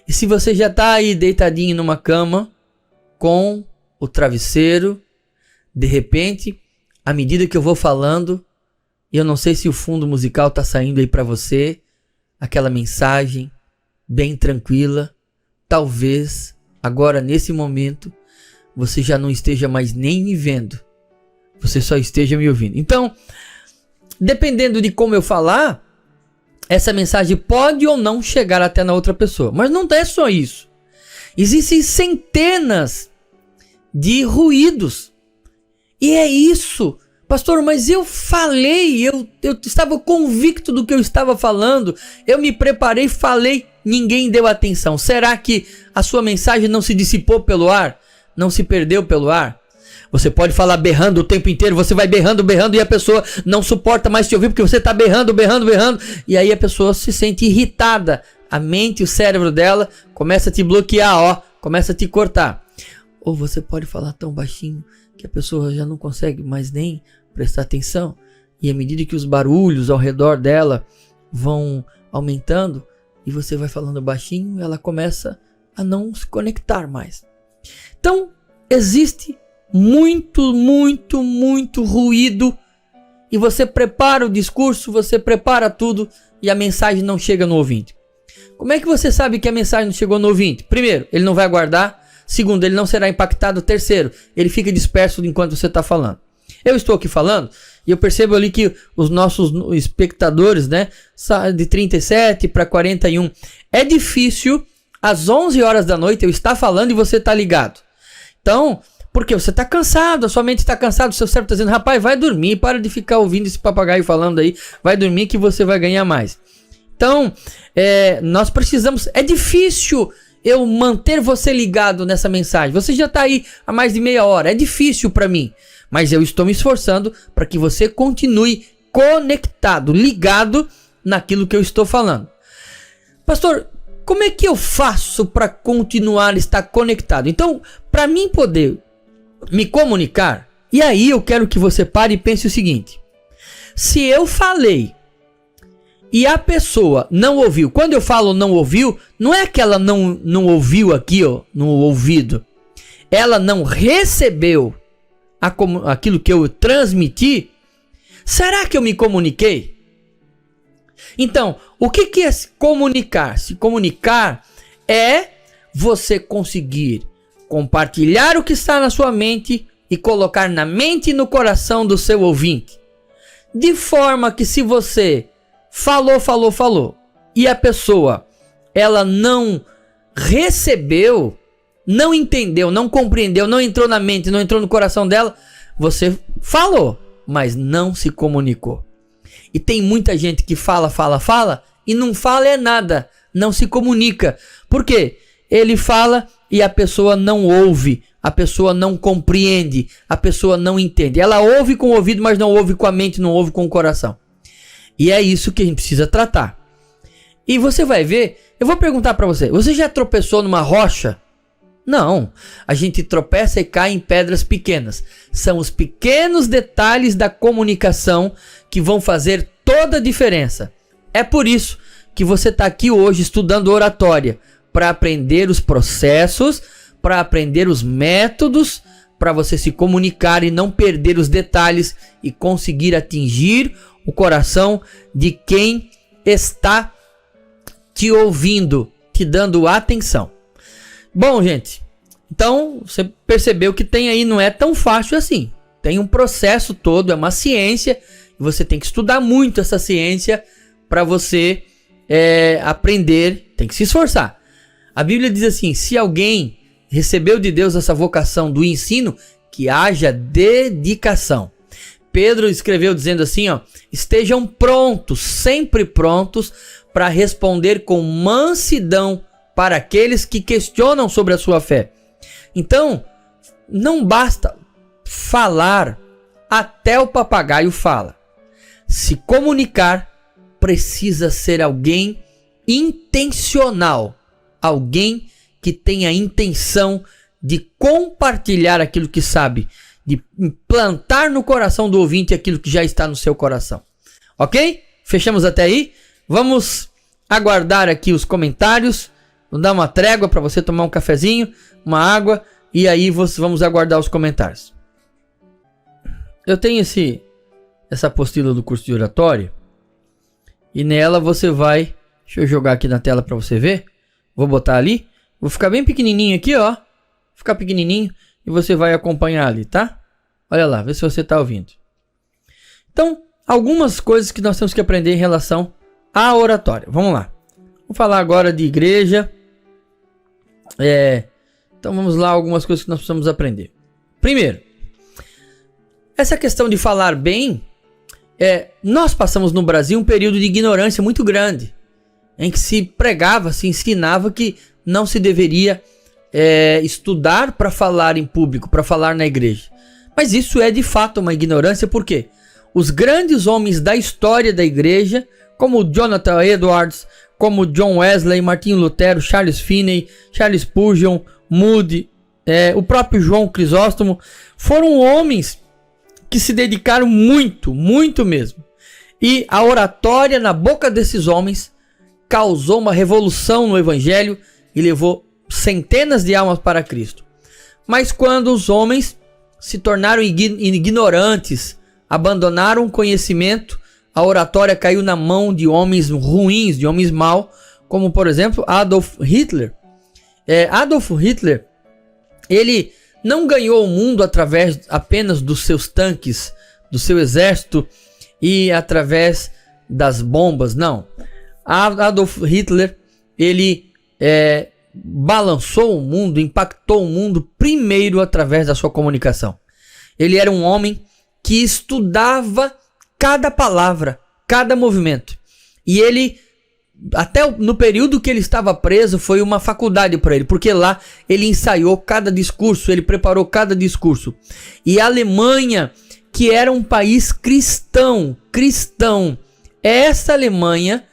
E se você já está aí deitadinho numa cama com o travesseiro, de repente, à medida que eu vou falando, eu não sei se o fundo musical está saindo aí para você, aquela mensagem bem tranquila, talvez agora nesse momento você já não esteja mais nem me vendo, você só esteja me ouvindo. Então, dependendo de como eu falar, essa mensagem pode ou não chegar até na outra pessoa. Mas não é só isso. Existem centenas de ruídos. E é isso. Pastor, mas eu falei, eu estava convicto do que eu estava falando. Eu me preparei, falei, ninguém deu atenção. Será que a sua mensagem não se dissipou pelo ar? Não se perdeu pelo ar? Você pode falar berrando o tempo inteiro, você vai berrando e a pessoa não suporta mais te ouvir porque você está berrando. E aí a pessoa se sente irritada. A mente, o cérebro dela começa a te bloquear, começa a te cortar. Ou você pode falar tão baixinho que a pessoa já não consegue mais nem prestar atenção. E à medida que os barulhos ao redor dela vão aumentando e você vai falando baixinho, ela começa a não se conectar mais. Então, existe muito ruído, e você prepara o discurso, você prepara tudo e a mensagem não chega no ouvinte. Como é que você sabe que a mensagem não chegou no ouvinte? Primeiro, ele não vai guardar. Segundo, ele não será impactado. Terceiro, ele fica disperso enquanto você está falando. Eu estou aqui falando e eu percebo ali que os nossos espectadores, né, de 37 para 41, é difícil às 11 horas da noite eu estar falando e você está ligado. Então, porque você está cansado, a sua mente está cansada, o seu cérebro está dizendo, rapaz, vai dormir, para de ficar ouvindo esse papagaio falando aí, vai dormir que você vai ganhar mais. Então, nós precisamos, é difícil eu manter você ligado nessa mensagem, você já está aí há mais de meia hora, é difícil para mim, mas eu estou me esforçando para que você continue conectado, ligado naquilo que eu estou falando. Pastor, como é que eu faço para continuar a estar conectado? Então, para mim poder me comunicar, e aí eu quero que você pare e pense o seguinte: se eu falei e a pessoa não ouviu. Quando eu falo não ouviu, não é que ela não ouviu aqui, ó, no ouvido. Ela não recebeu aquilo que eu transmiti. Será que eu me comuniquei? Então, o que é se comunicar? Se comunicar é você conseguir compartilhar o que está na sua mente e colocar na mente e no coração do seu ouvinte. De forma que se você falou e a pessoa ela não recebeu, não entendeu, não compreendeu, não entrou na mente, não entrou no coração dela, você falou, mas não se comunicou. E tem muita gente que fala e não fala é nada, não se comunica. Por quê? Ele fala e a pessoa não ouve, a pessoa não compreende, a pessoa não entende. Ela ouve com o ouvido, mas não ouve com a mente, não ouve com o coração. E é isso que a gente precisa tratar. E você vai ver, eu vou perguntar para você, você já tropeçou numa rocha? Não, a gente tropeça e cai em pedras pequenas. São os pequenos detalhes da comunicação que vão fazer toda a diferença. É por isso que você está aqui hoje estudando oratória, para aprender os processos, para aprender os métodos, para você se comunicar e não perder os detalhes e conseguir atingir o coração de quem está te ouvindo, te dando atenção. Bom, gente, então você percebeu que tem aí, não é tão fácil assim. Tem um processo todo, é uma ciência, e você tem que estudar muito essa ciência para você aprender, tem que se esforçar. A Bíblia diz assim, se alguém recebeu de Deus essa vocação do ensino, que haja dedicação. Pedro escreveu dizendo assim, ó, estejam prontos, sempre prontos, para responder com mansidão para aqueles que questionam sobre a sua fé. Então, não basta falar, até o papagaio fala. Se comunicar, precisa ser alguém intencional, alguém que tenha a intenção de compartilhar aquilo que sabe, de implantar no coração do ouvinte aquilo que já está no seu coração. Ok? Fechamos até aí? Vamos aguardar aqui os comentários. Vou dar uma trégua para você tomar um cafezinho, uma água, e aí vamos aguardar os comentários. Eu tenho essa apostila do curso de oratória, e nela você vai... Deixa eu jogar aqui na tela para você ver. Vou botar ali. Vou ficar bem pequenininho aqui, ó. Ficar pequenininho e você vai acompanhar ali, tá? Olha lá, vê se você tá ouvindo. Então, algumas coisas que nós temos que aprender em relação à oratória. Vamos lá. Vou falar agora de igreja. Então vamos lá, algumas coisas que nós precisamos aprender. Primeiro, essa questão de falar bem, nós passamos no Brasil um período de ignorância muito grande, em que se pregava, se ensinava que não se deveria estudar para falar em público, para falar na igreja. Mas isso é de fato uma ignorância, por quê? Os grandes homens da história da igreja, como Jonathan Edwards, como John Wesley, Martinho Lutero, Charles Finney, Charles Spurgeon, Moody, o próprio João Crisóstomo, foram homens que se dedicaram muito, muito mesmo. E a oratória na boca desses homens causou uma revolução no evangelho e levou centenas de almas para Cristo. Mas quando os homens se tornaram ignorantes, abandonaram o conhecimento, a oratória caiu na mão de homens ruins, de homens maus, como por exemplo Adolf Hitler. Adolf Hitler, ele não ganhou o mundo através apenas dos seus tanques, do seu exército e através das bombas, não. Adolf Hitler, ele balançou o mundo, impactou o mundo primeiro através da sua comunicação. Ele era um homem que estudava cada palavra, cada movimento. E ele, até no período que ele estava preso, foi uma faculdade para ele, porque lá ele ensaiou cada discurso, ele preparou cada discurso. E a Alemanha, que era um país cristão, essa Alemanha,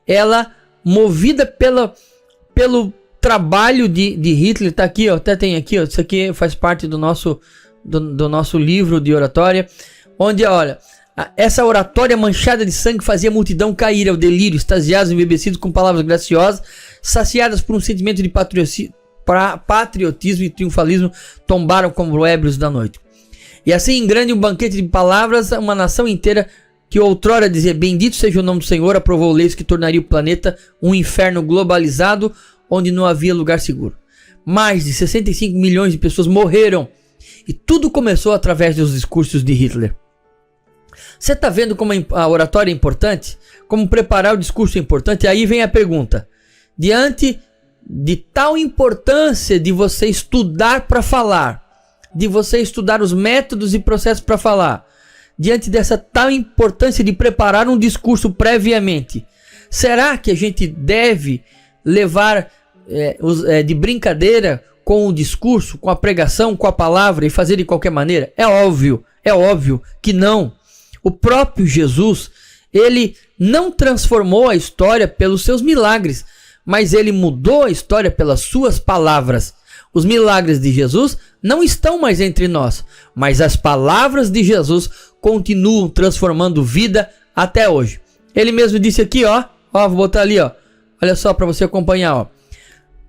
ela, movida pelo trabalho de Hitler, tá aqui, ó, até tem aqui, ó, isso aqui faz parte do nosso livro de oratória, onde, olha, Essa oratória manchada de sangue fazia a multidão cair ao delírio, extasiados e embebecidos com palavras graciosas, saciadas por um sentimento de patriotismo e triunfalismo, tombaram como ébrios da noite. E assim, em grande um banquete de palavras, uma nação inteira que outrora dizia bendito seja o nome do Senhor, aprovou leis que tornaria o planeta um inferno globalizado, onde não havia lugar seguro. Mais de 65 milhões de pessoas morreram, e tudo começou através dos discursos de Hitler. Você está vendo como a oratória é importante? Como preparar o discurso é importante? Aí vem a pergunta. Diante de tal importância de você estudar para falar, de você estudar os métodos e processos para falar, diante dessa tal importância de preparar um discurso previamente, será que a gente deve levar de brincadeira com o discurso, com a pregação, com a palavra e fazer de qualquer maneira? É óbvio que não. O próprio Jesus, ele não transformou a história pelos seus milagres, mas ele mudou a história pelas suas palavras. Os milagres de Jesus não estão mais entre nós, mas as palavras de Jesus continuam transformando vida até hoje. Ele mesmo disse aqui, vou botar ali, olha só para você acompanhar,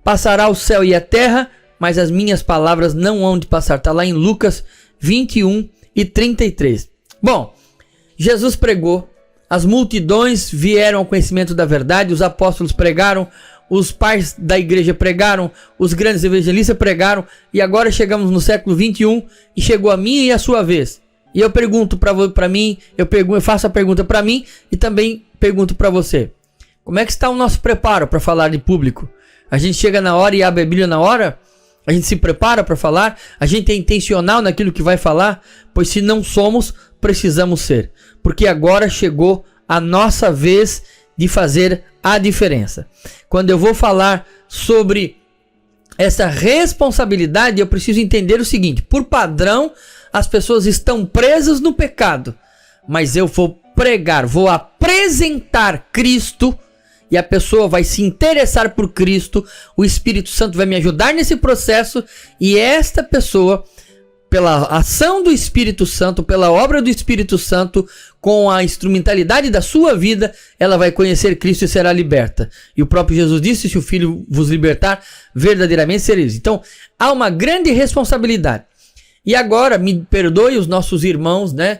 passará o céu e a terra, mas as minhas palavras não hão de passar. Está lá em Lucas 21 e 33. Bom, Jesus pregou, as multidões vieram ao conhecimento da verdade, os apóstolos pregaram, os pais da igreja pregaram, os grandes evangelistas pregaram, e agora chegamos no século 21 e chegou a minha e a sua vez. E eu pergunto para mim, eu faço a pergunta para mim e também pergunto para você. Como é que está o nosso preparo para falar de público? A gente chega na hora e abre a Bíblia na hora? A gente se prepara para falar? A gente é intencional naquilo que vai falar? Pois se não somos, precisamos ser. Porque agora chegou a nossa vez de fazer a diferença. Quando eu vou falar sobre essa responsabilidade, eu preciso entender o seguinte. Por padrão, as pessoas estão presas no pecado. Mas eu vou pregar, vou apresentar Cristo, e a pessoa vai se interessar por Cristo, o Espírito Santo vai me ajudar nesse processo, e esta pessoa, pela ação do Espírito Santo, pela obra do Espírito Santo, com a instrumentalidade da sua vida, ela vai conhecer Cristo e será liberta. E o próprio Jesus disse, se o Filho vos libertar, verdadeiramente sereis. Então, há uma grande responsabilidade. E agora, me perdoe os nossos irmãos, né,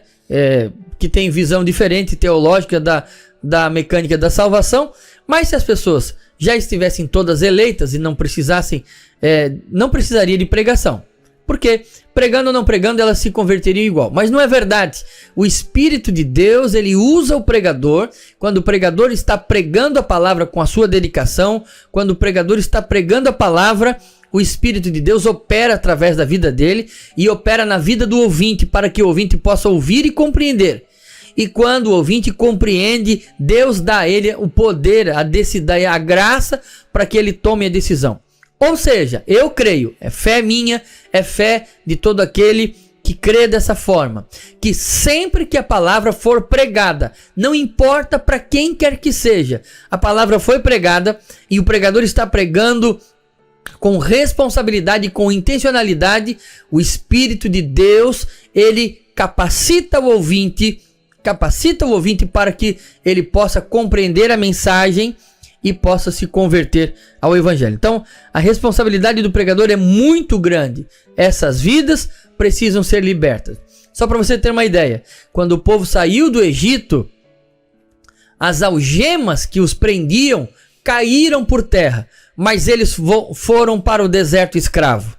que têm visão diferente teológica da mecânica da salvação, mas se as pessoas já estivessem todas eleitas e não precisassem, não precisaria de pregação. Porque pregando ou não pregando, elas se converteriam igual. Mas não é verdade. O Espírito de Deus, ele usa o pregador. Quando o pregador está pregando a palavra com a sua dedicação, quando o pregador está pregando a palavra, o Espírito de Deus opera através da vida dele e opera na vida do ouvinte, para que o ouvinte possa ouvir e compreender. E quando o ouvinte compreende, Deus dá a ele o poder, a graça para que ele tome a decisão. Ou seja, eu creio, é fé minha, é fé de todo aquele que crê dessa forma, que sempre que a palavra for pregada, não importa para quem quer que seja, a palavra foi pregada e o pregador está pregando com responsabilidade, com intencionalidade, o Espírito de Deus, ele capacita o ouvinte para que ele possa compreender a mensagem e possa se converter ao Evangelho. Então, a responsabilidade do pregador é muito grande. Essas vidas precisam ser libertas. Só para você ter uma ideia, quando o povo saiu do Egito, as algemas que os prendiam caíram por terra, mas eles foram para o deserto escravo.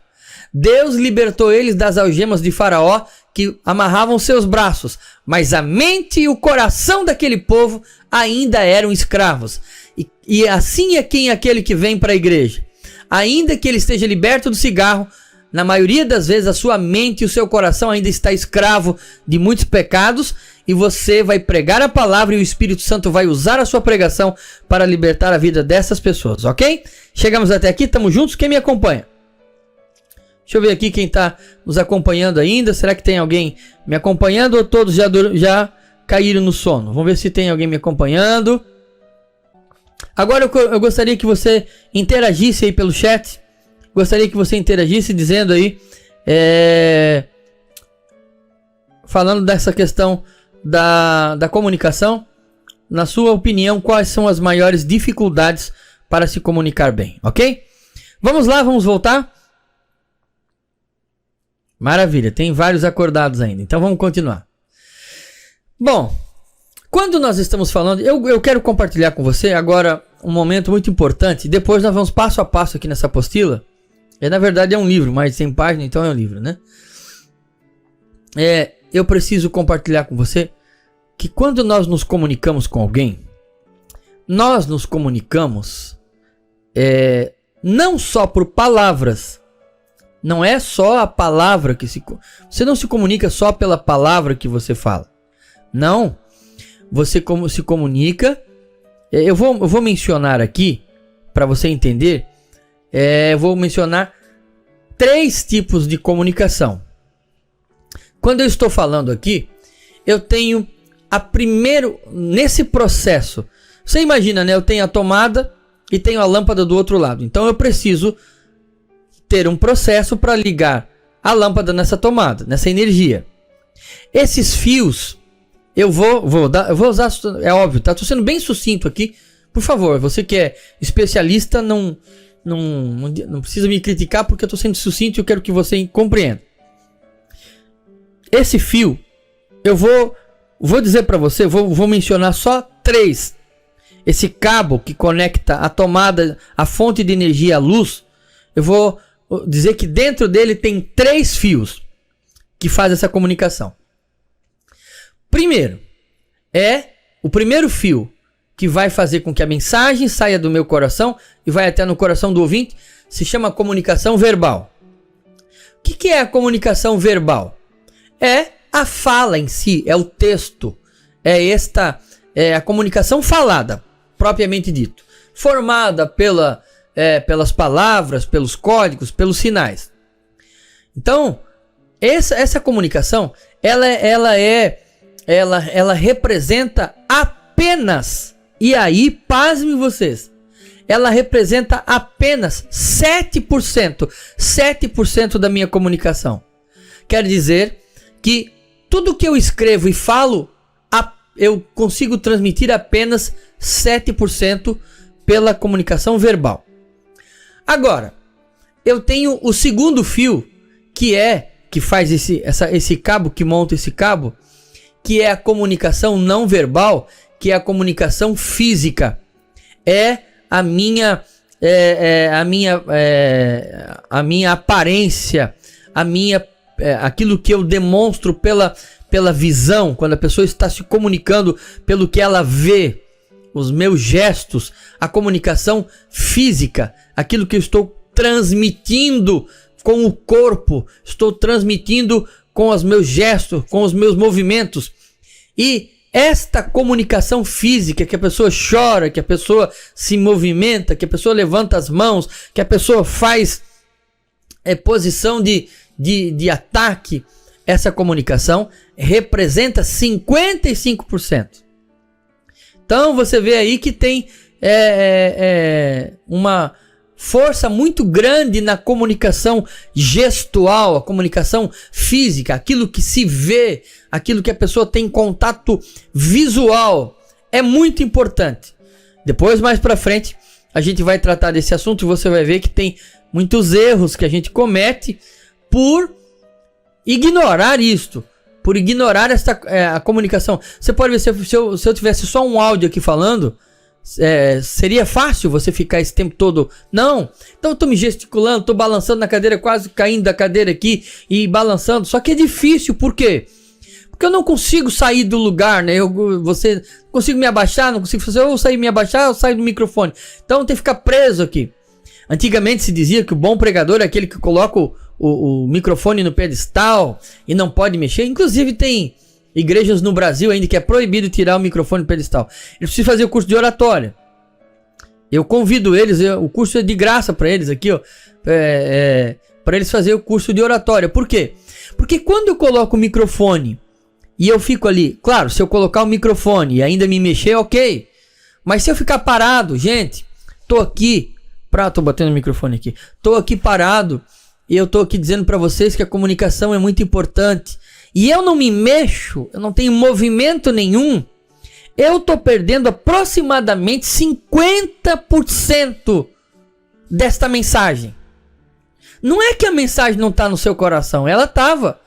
Deus libertou eles das algemas de Faraó que amarravam seus braços, mas a mente e o coração daquele povo ainda eram escravos. E assim é aquele que vem para a igreja. Ainda que ele esteja liberto do cigarro, na maioria das vezes a sua mente e o seu coração ainda está escravo de muitos pecados, e você vai pregar a palavra e o Espírito Santo vai usar a sua pregação para libertar a vida dessas pessoas, ok? Chegamos até aqui, estamos juntos, quem me acompanha? Deixa eu ver aqui quem está nos acompanhando ainda. Será que tem alguém me acompanhando ou todos já caíram no sono? Vamos ver se tem alguém me acompanhando. Agora eu gostaria que você interagisse aí pelo chat. Gostaria que você interagisse dizendo aí, falando dessa questão da comunicação, na sua opinião, quais são as maiores dificuldades para se comunicar bem, ok? Vamos lá, vamos voltar? Maravilha, tem vários acordados ainda, então vamos continuar. Bom, quando nós estamos falando, eu quero compartilhar com você agora um momento muito importante, depois nós vamos passo a passo aqui nessa apostila. Na verdade é um livro, mais de 100 páginas, então é um livro, né? Eu preciso compartilhar com você que quando nós nos comunicamos com alguém, nós nos comunicamos não só por palavras. Não é só a palavra que você não se comunica só pela palavra que você fala. Não. Você se comunica. Eu vou mencionar aqui, para você entender, eu vou mencionar 3 tipos de comunicação. Quando eu estou falando aqui, eu tenho nesse processo, você imagina, né? Eu tenho a tomada e tenho a lâmpada do outro lado. Então eu preciso ter um processo para ligar a lâmpada nessa tomada, nessa energia. Esses fios, eu vou usar, é óbvio, tá? Tô sendo bem sucinto aqui. Por favor, você que é especialista, não precisa me criticar porque eu tô sendo sucinto e eu quero que você compreenda. Esse fio, eu vou dizer para você, vou mencionar só 3. Esse cabo que conecta a tomada, a fonte de energia à luz, eu vou dizer que dentro dele tem 3 fios que fazem essa comunicação. Primeiro, o primeiro fio que vai fazer com que a mensagem saia do meu coração e vai até no coração do ouvinte, se chama comunicação verbal. O que é a comunicação verbal? É a fala em si, é o texto, é a comunicação falada, propriamente dito, formada pelas palavras, pelos códigos, pelos sinais. Então, essa comunicação, ela representa apenas, e aí, pasmem vocês, ela representa apenas 7% da minha comunicação. Quer dizer que tudo que eu escrevo e falo, eu consigo transmitir apenas 7% pela comunicação verbal. Agora, eu tenho o segundo fio, que faz esse cabo, que monta esse cabo, que é a comunicação não verbal, que é a comunicação física. É a minha aparência, aquilo que eu demonstro pela visão, quando a pessoa está se comunicando pelo que ela vê, os meus gestos, a comunicação física, aquilo que eu estou transmitindo com o corpo, estou transmitindo com os meus gestos, com os meus movimentos. E esta comunicação física, que a pessoa chora, que a pessoa se movimenta, que a pessoa levanta as mãos, que a pessoa faz posição de ataque, essa comunicação representa 55%. Então você vê aí que tem uma força muito grande na comunicação gestual, a comunicação física, aquilo que se vê, aquilo que a pessoa tem contato visual, é muito importante. Depois, mais pra frente, a gente vai tratar desse assunto e você vai ver que tem muitos erros que a gente comete por ignorar isto, por ignorar a comunicação. Você pode ver, se eu tivesse só um áudio aqui falando, seria fácil você ficar esse tempo todo. Não, então eu tô me gesticulando, tô balançando na cadeira, quase caindo da cadeira aqui e balançando, só que é difícil. Por quê? Porque eu não consigo sair do lugar, né? Não consigo me abaixar, não consigo fazer, ou sair me abaixar, ou sair do microfone. Então tem que ficar preso aqui. Antigamente se dizia que o bom pregador é aquele que coloca o microfone no pedestal e não pode mexer. Inclusive tem igrejas no Brasil ainda que é proibido tirar o microfone do pedestal. Eles precisam fazer o curso de oratória. Eu convido eles, o curso é de graça para eles aqui, ó, para eles fazerem o curso de oratória. Por quê? Porque quando eu coloco o microfone e eu fico ali, claro, se eu colocar o microfone e ainda me mexer, ok. Mas se eu ficar parado, gente, tô batendo o microfone aqui, tô aqui parado e eu tô aqui dizendo para vocês que a comunicação é muito importante. e eu não me mexo, eu não tenho movimento nenhum, eu tô perdendo aproximadamente 50% desta mensagem. Não é que a mensagem não tá no seu coração, ela tava.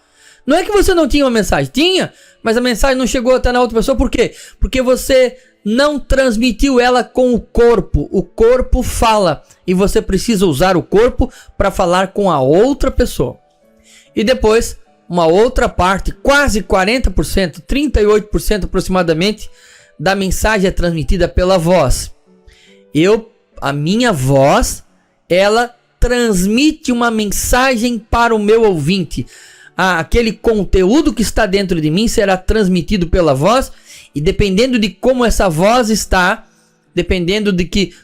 Não é que você não tinha uma mensagem, tinha, mas a mensagem não chegou até na outra pessoa, por quê? Porque você não transmitiu ela com o corpo. O corpo fala e você precisa usar o corpo para falar com a outra pessoa. E depois, uma outra parte, quase 40%, 38% aproximadamente, da mensagem é transmitida pela voz. A minha voz, ela transmite uma mensagem para o meu ouvinte. Aquele conteúdo que está dentro de mim será transmitido pela voz, e dependendo de como essa voz está, dependendo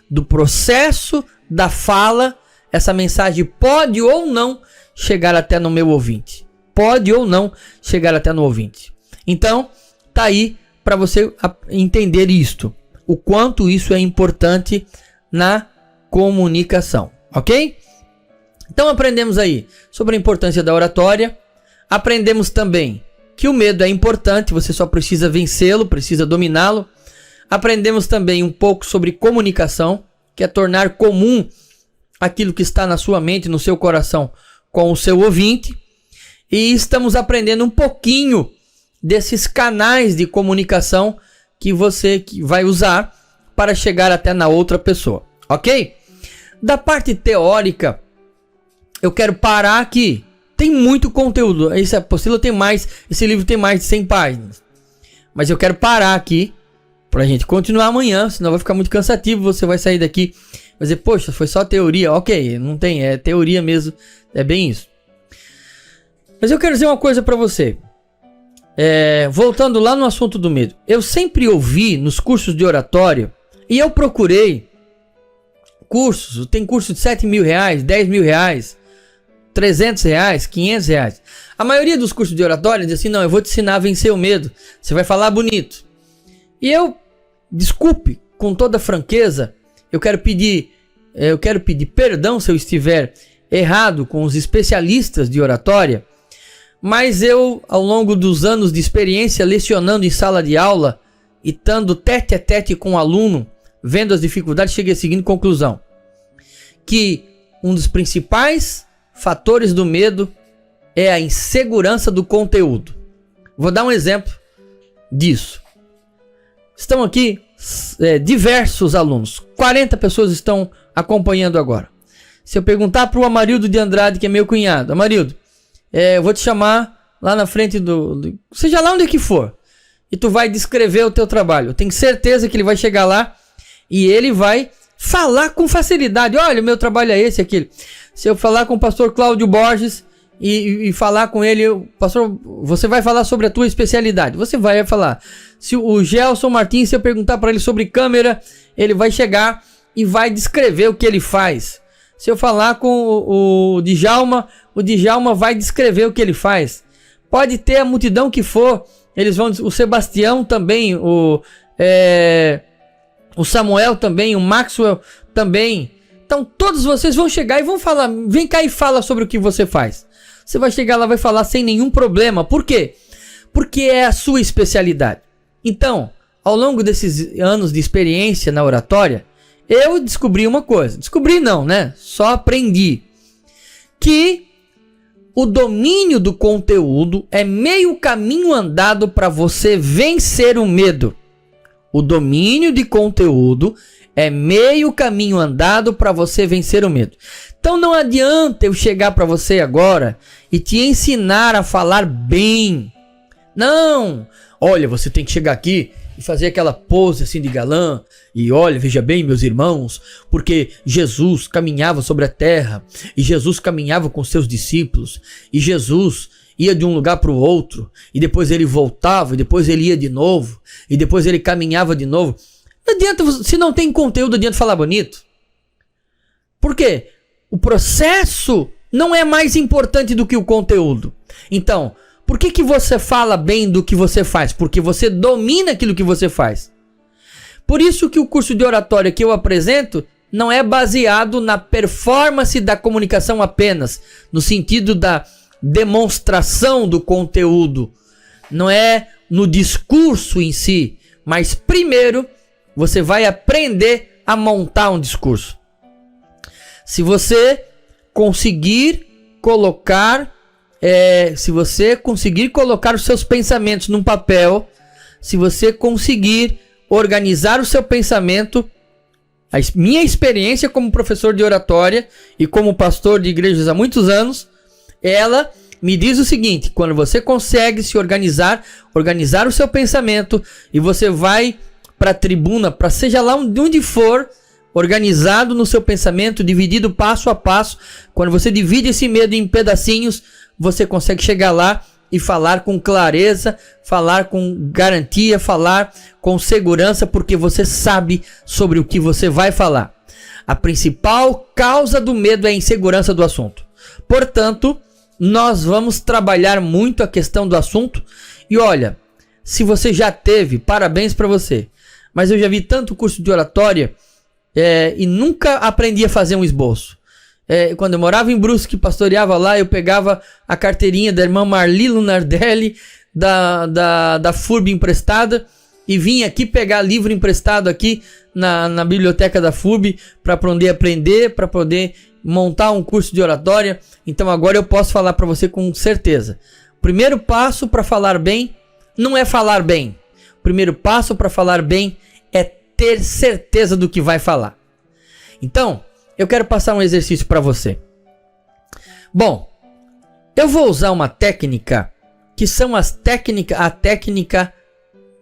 do processo da fala, essa mensagem pode ou não chegar até no meu ouvinte. Pode ou não chegar até no ouvinte. Então, tá aí para você entender isto, o quanto isso é importante na comunicação, ok? Então aprendemos aí sobre a importância da oratória. Aprendemos também que o medo é importante, você só precisa vencê-lo, precisa dominá-lo. Aprendemos também um pouco sobre comunicação, que é tornar comum aquilo que está na sua mente, no seu coração, com o seu ouvinte. E estamos aprendendo um pouquinho desses canais de comunicação que você vai usar para chegar até na outra pessoa, ok? Da parte teórica, eu quero parar aqui. Tem muito conteúdo. Essa apostila tem mais. Esse livro tem mais de 100 páginas. Mas eu quero parar aqui pra gente continuar amanhã. Senão vai ficar muito cansativo. Você vai sair daqui e vai dizer, poxa, foi só teoria. Ok, não tem. É teoria mesmo. É bem isso. Mas eu quero dizer uma coisa pra você. Voltando lá no assunto do medo. Eu sempre ouvi nos cursos de oratória. E eu procurei cursos. Tem curso de 7 mil reais, 10 mil reais. 300 reais, 500 reais. A maioria dos cursos de oratória diz assim, não, eu vou te ensinar a vencer o medo. Você vai falar bonito. E eu, desculpe, com toda franqueza, eu quero pedir perdão se eu estiver errado com os especialistas de oratória, mas eu, ao longo dos anos de experiência lecionando em sala de aula e estando tete a tete com o aluno, vendo as dificuldades, cheguei à seguinte conclusão, que um dos principais fatores do medo é a insegurança do conteúdo. Vou dar um exemplo disso. Estão aqui diversos alunos. 40 pessoas estão acompanhando agora. Se eu perguntar para o Amarildo de Andrade, que é meu cunhado, Amarildo, eu vou te chamar lá na frente seja lá onde que for, e tu vai descrever o teu trabalho. Eu tenho certeza que ele vai chegar lá e ele vai falar com facilidade. Olha, o meu trabalho é esse, aquele. Se eu falar com o pastor Cláudio Borges e falar com ele, pastor, você vai falar sobre a tua especialidade. Você vai falar. Se o Gelson Martins, se eu perguntar para ele sobre câmera, ele vai chegar e vai descrever o que ele faz. Se eu falar com o Djalma vai descrever o que ele faz. Pode ter a multidão que for, eles vão, o Sebastião também, o Samuel também, o Maxwell também. Então todos vocês vão chegar e vão falar, vem cá e fala sobre o que você faz. Você vai chegar lá e vai falar sem nenhum problema. Por quê? Porque é a sua especialidade. Então, ao longo desses anos de experiência na oratória, eu descobri uma coisa. Descobri não, né? Só aprendi. Que o domínio do conteúdo é meio caminho andado para você vencer o medo. O domínio de conteúdo é meio caminho andado para você vencer o medo. Então não adianta eu chegar para você agora e te ensinar a falar bem. Não! Olha, você tem que chegar aqui e fazer aquela pose assim de galã. E olha, veja bem, meus irmãos, porque Jesus caminhava sobre a terra. E Jesus caminhava com seus discípulos. E Jesus ia de um lugar para o outro. E depois ele voltava. E depois ele ia de novo. E depois ele caminhava de novo. Não adianta, se não tem conteúdo, adianta falar bonito. Por quê? O processo não é mais importante do que o conteúdo. Então, por que você fala bem do que você faz? Porque você domina aquilo que você faz. Por isso que o curso de oratória que eu apresento não é baseado na performance da comunicação apenas, no sentido da demonstração do conteúdo, não é no discurso em si, mas primeiro você vai aprender a montar um discurso. Se você conseguir colocar os seus pensamentos num papel, se você conseguir organizar o seu pensamento, a minha experiência como professor de oratória e como pastor de igrejas há muitos anos, ela me diz o seguinte: quando você consegue se organizar o seu pensamento e você vai para a tribuna, para seja lá onde for, organizado no seu pensamento, dividido passo a passo, quando você divide esse medo em pedacinhos, você consegue chegar lá e falar com clareza, falar com garantia, falar com segurança, porque você sabe sobre o que você vai falar. A principal causa do medo é a insegurança do assunto. Portanto, nós vamos trabalhar muito a questão do assunto. E olha, se você já teve, parabéns para você. Mas eu já vi tanto curso de oratória e nunca aprendi a fazer um esboço. Quando eu morava em Brusque, pastoreava lá, eu pegava a carteirinha da irmã Marli Lunardelli, da FURB emprestada, e vinha aqui pegar livro emprestado aqui na biblioteca da FURB para poder aprender, para poder montar um curso de oratória. Então agora eu posso falar para você com certeza. O primeiro passo para falar bem não é falar bem. O primeiro passo para falar bem é ter certeza do que vai falar. Então, eu quero passar um exercício para você. Bom, eu vou usar uma técnica que são a técnica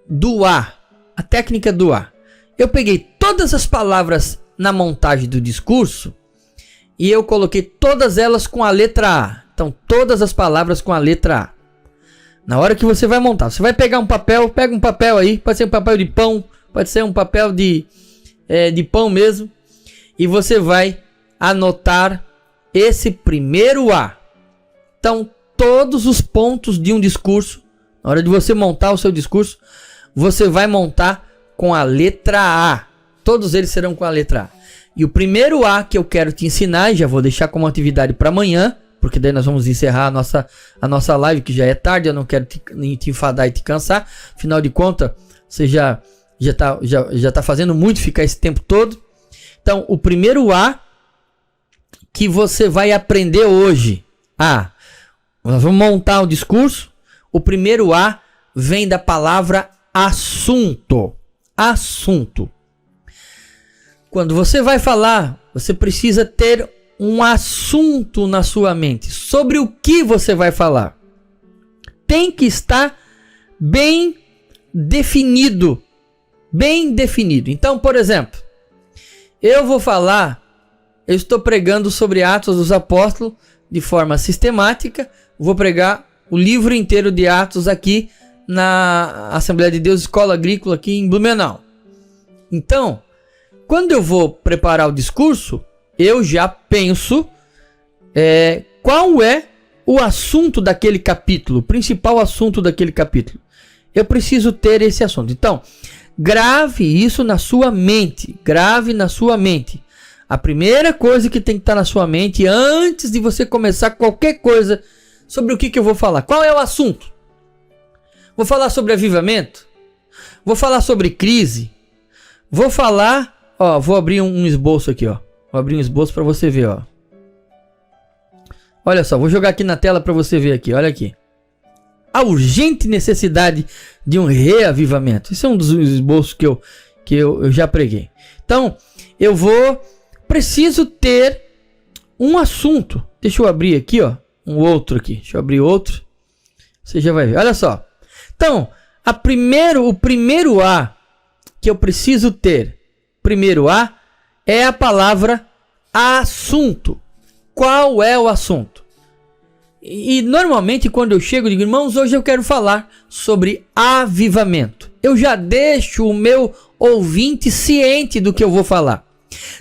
do A. A técnica do A. Eu peguei todas as palavras na montagem do discurso e eu coloquei todas elas com a letra A. Então, todas as palavras com a letra A. Na hora que você vai montar, você vai pegar um papel, pega um papel aí, pode ser um papel de pão, pode ser um papel de pão mesmo. E você vai anotar esse primeiro A. Então, todos os pontos de um discurso, na hora de você montar o seu discurso, você vai montar com a letra A. Todos eles serão com a letra A. E o primeiro A que eu quero te ensinar, e já vou deixar como atividade para amanhã, porque daí nós vamos encerrar a nossa live, que já é tarde, eu não quero te enfadar e te cansar. Afinal de contas, você já tá fazendo muito ficar esse tempo todo. Então, o primeiro A que você vai aprender hoje. Nós vamos montar o discurso. O primeiro A vem da palavra assunto. Assunto. Quando você vai falar, você precisa ter um assunto na sua mente. Sobre o que você vai falar. Tem que estar bem definido. Bem definido. Então, por exemplo, eu estou pregando sobre Atos dos Apóstolos de forma sistemática. Vou pregar o livro inteiro de Atos aqui na Assembleia de Deus Escola Agrícola aqui em Blumenau. Então, quando eu vou preparar o discurso, eu já penso qual é o assunto daquele capítulo, o principal assunto daquele capítulo. Eu preciso ter esse assunto. Então, grave isso na sua mente. Grave na sua mente. A primeira coisa que tem que estar na sua mente antes de você começar qualquer coisa sobre o que eu vou falar. Qual é o assunto? Vou falar sobre avivamento? Vou falar sobre crise? Vou falar... vou abrir um esboço aqui, ó. Vou abrir um esboço para você ver, ó. Olha só, vou jogar aqui na tela para você ver aqui. Olha aqui. A urgente necessidade de um reavivamento. Esse é um dos esboços que eu já preguei. Então, preciso ter um assunto. Deixa eu abrir aqui, ó, um outro aqui. Deixa eu abrir outro. Você já vai ver. Olha só. Então, o primeiro A que eu preciso ter, primeiro A, é a palavra assunto. Qual é o assunto? E normalmente quando eu chego, eu digo, irmãos, hoje eu quero falar sobre avivamento. Eu já deixo o meu ouvinte ciente do que eu vou falar.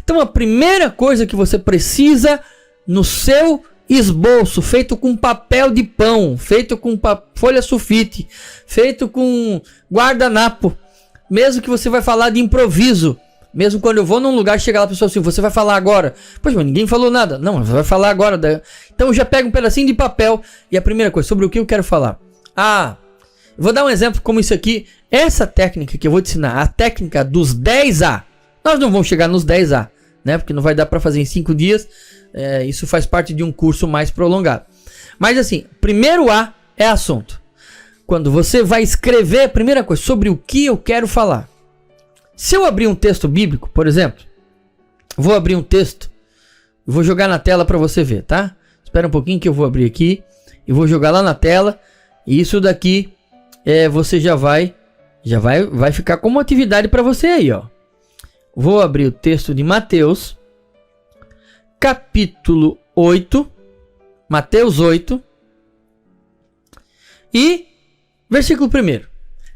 Então a primeira coisa que você precisa no seu esboço, feito com papel de pão, feito com folha sulfite, feito com guardanapo, mesmo que você vai falar de improviso, Mesmo quando eu vou num lugar, chega lá a pessoa assim, você vai falar agora. Pois, mas ninguém falou nada. Não, você vai falar agora. Então eu já pego um pedacinho de papel e a primeira coisa, sobre o que eu quero falar. Vou dar um exemplo como isso aqui. Essa técnica que eu vou te ensinar, a técnica dos 10A. Nós não vamos chegar nos 10A, né? Porque não vai dar para fazer em 5 dias. Isso faz parte de um curso mais prolongado. Mas assim, primeiro A é assunto. Quando você vai escrever, a primeira coisa, sobre o que eu quero falar. Se eu abrir um texto bíblico, por exemplo, vou abrir um texto, vou jogar na tela para você ver, tá? Espera um pouquinho que eu vou abrir aqui e vou jogar lá na tela. E isso daqui você já vai ficar como atividade para você aí, ó. Vou abrir o texto de Mateus, capítulo 8, Mateus 8, e versículo 1.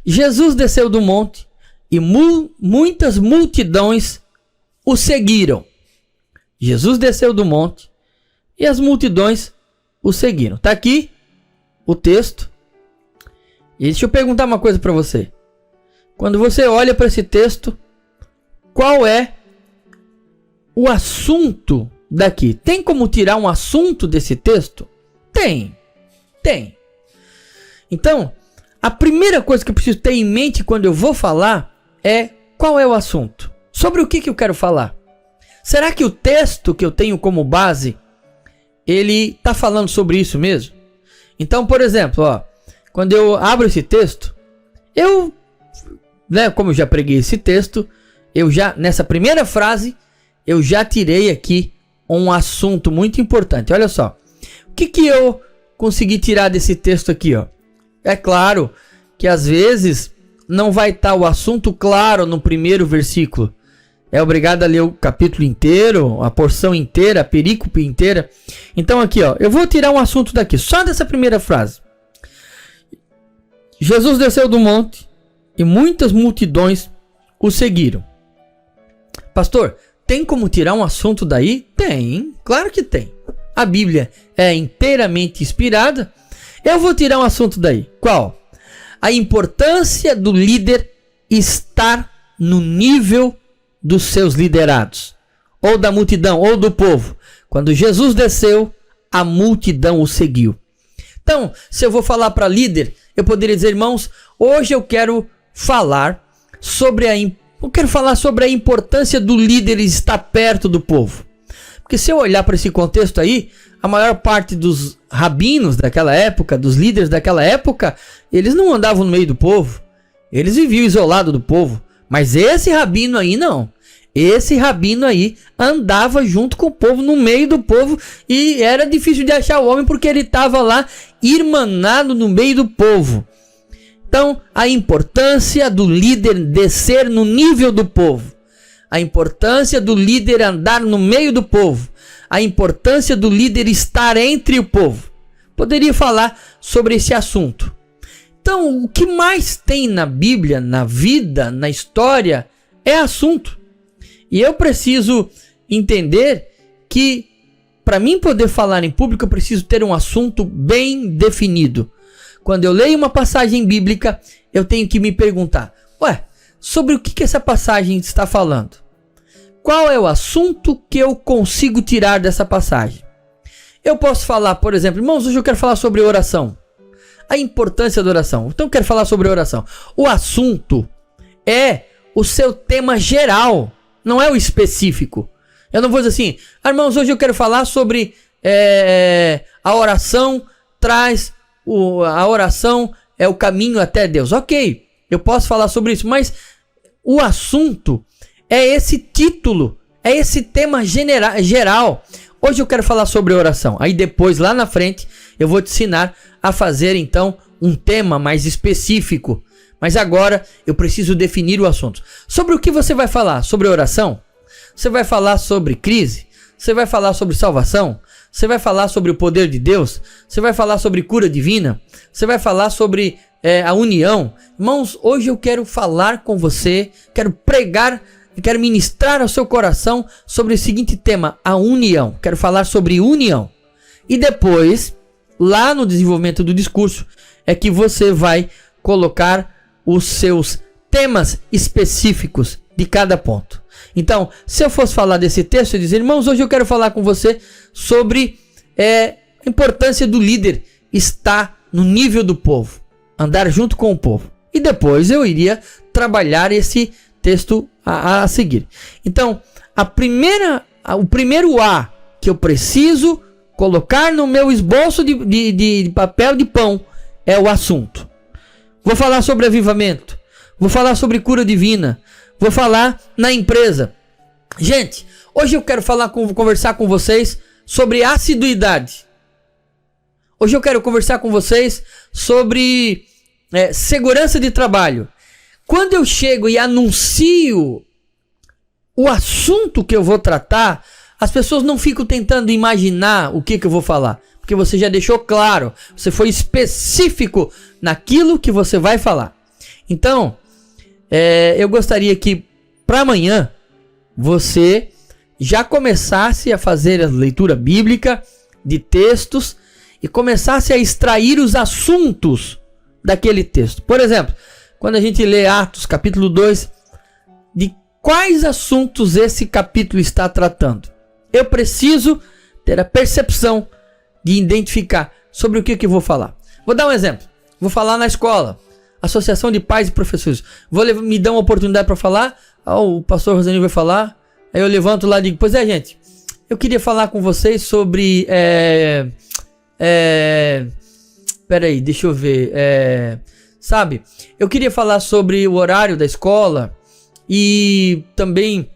Jesus desceu do monte e muitas multidões o seguiram. Jesus desceu do monte e as multidões o seguiram. Tá aqui o texto. E deixa eu perguntar uma coisa para você. Quando você olha para esse texto, qual é o assunto daqui? Tem como tirar um assunto desse texto? Tem. Então, a primeira coisa que eu preciso ter em mente quando eu vou falar é qual é o assunto. Sobre o que eu quero falar? Será que o texto que eu tenho como base, ele está falando sobre isso mesmo? Então, por exemplo, quando eu abro esse texto, como eu já preguei esse texto, nessa primeira frase, eu já tirei aqui um assunto muito importante. Olha só, o que eu consegui tirar desse texto aqui, ó? É claro que às vezes não vai estar o assunto claro no primeiro versículo. É obrigado a ler o capítulo inteiro, a porção inteira, a perícope inteira. Então aqui, ó, eu vou tirar um assunto daqui, só dessa primeira frase. Jesus desceu do monte e muitas multidões o seguiram. Pastor, tem como tirar um assunto daí? Tem, claro que tem. A Bíblia é inteiramente inspirada. Eu vou tirar um assunto daí. Qual? A importância do líder estar no nível dos seus liderados, ou da multidão, ou do povo. Quando Jesus desceu, a multidão o seguiu. Então, se eu vou falar para líder, eu poderia dizer, irmãos, hoje eu quero falar sobre a importância do líder estar perto do povo. Porque se eu olhar para esse contexto aí, a maior parte dos rabinos daquela época, dos líderes daquela época, eles não andavam no meio do povo. Eles viviam isolados do povo. Mas esse rabino aí não. Esse rabino aí andava junto com o povo, no meio do povo, e era difícil de achar o homem porque ele estava lá irmanado no meio do povo. Então, a importância do líder descer no nível do povo. A importância do líder andar no meio do povo. A importância do líder estar entre o povo. Poderia falar sobre esse assunto. Então, o que mais tem na Bíblia, na vida, na história, é assunto. E eu preciso entender que, para mim poder falar em público, eu preciso ter um assunto bem definido. Quando eu leio uma passagem bíblica, eu tenho que me perguntar, sobre o que essa passagem está falando? Qual é o assunto que eu consigo tirar dessa passagem? Eu posso falar, por exemplo, irmãos, hoje eu quero falar sobre oração. A importância da oração. Então eu quero falar sobre oração. O assunto é o seu tema geral, não é o específico. Eu não vou dizer assim, irmãos, hoje eu quero falar sobre a oração a oração é o caminho até Deus. Ok, eu posso falar sobre isso, mas o assunto é esse título, é esse tema geral. Hoje eu quero falar sobre oração. Aí depois, lá na frente, eu vou te ensinar a fazer então um tema mais específico. Mas agora eu preciso definir o assunto. Sobre o que você vai falar? Sobre oração? Você vai falar sobre crise? Você vai falar sobre salvação? Você vai falar sobre o poder de Deus? Você vai falar sobre cura divina? Você vai falar sobre a união? Irmãos, hoje eu quero falar com você, quero pregar, quero ministrar ao seu coração sobre o seguinte tema, a união. Quero falar sobre união. E depois, lá no desenvolvimento do discurso, é que você vai colocar os seus temas específicos de cada ponto. Então, se eu fosse falar desse texto, eu dizer, irmãos, hoje eu quero falar com você sobre a importância do líder estar no nível do povo, andar junto com o povo. E depois eu iria trabalhar esse texto a seguir. Então, o primeiro A que eu preciso colocar no meu esboço de papel de pão é o assunto. Vou falar sobre avivamento, vou falar sobre cura divina, vou falar na empresa. Gente, hoje eu quero conversar com vocês sobre assiduidade. Hoje eu quero conversar com vocês sobre segurança de trabalho. Quando eu chego e anuncio o assunto que eu vou tratar, as pessoas não ficam tentando imaginar o que eu vou falar. Porque você já deixou claro, você foi específico naquilo que você vai falar. Então, eu gostaria que para amanhã você já começasse a fazer a leitura bíblica de textos e começasse a extrair os assuntos daquele texto. Por exemplo, quando a gente lê Atos capítulo 2, de quais assuntos esse capítulo está tratando? Eu preciso ter a percepção de identificar sobre o que eu vou falar. Vou dar um exemplo. Vou falar na escola, Associação de Pais e Professores. Me dão uma oportunidade para falar. O pastor Rosanil vai falar. Aí eu levanto lá e digo, pois é, gente, eu queria falar com vocês sobre... peraí, deixa eu ver. Sabe, eu queria falar sobre o horário da escola e também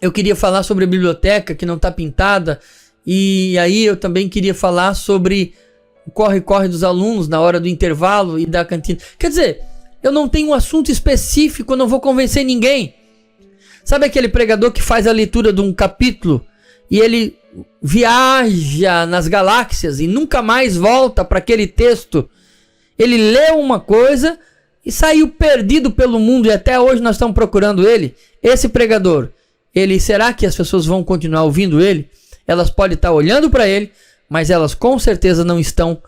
eu queria falar sobre a biblioteca que não está pintada. E aí eu também queria falar sobre o corre-corre dos alunos na hora do intervalo e da cantina. Quer dizer, eu não tenho um assunto específico, eu não vou convencer ninguém. Sabe aquele pregador que faz a leitura de um capítulo e ele viaja nas galáxias e nunca mais volta para aquele texto? Ele leu uma coisa e saiu perdido pelo mundo e até hoje nós estamos procurando ele. Esse pregador, será que as pessoas vão continuar ouvindo ele? Elas podem estar olhando para ele, mas elas com certeza não estão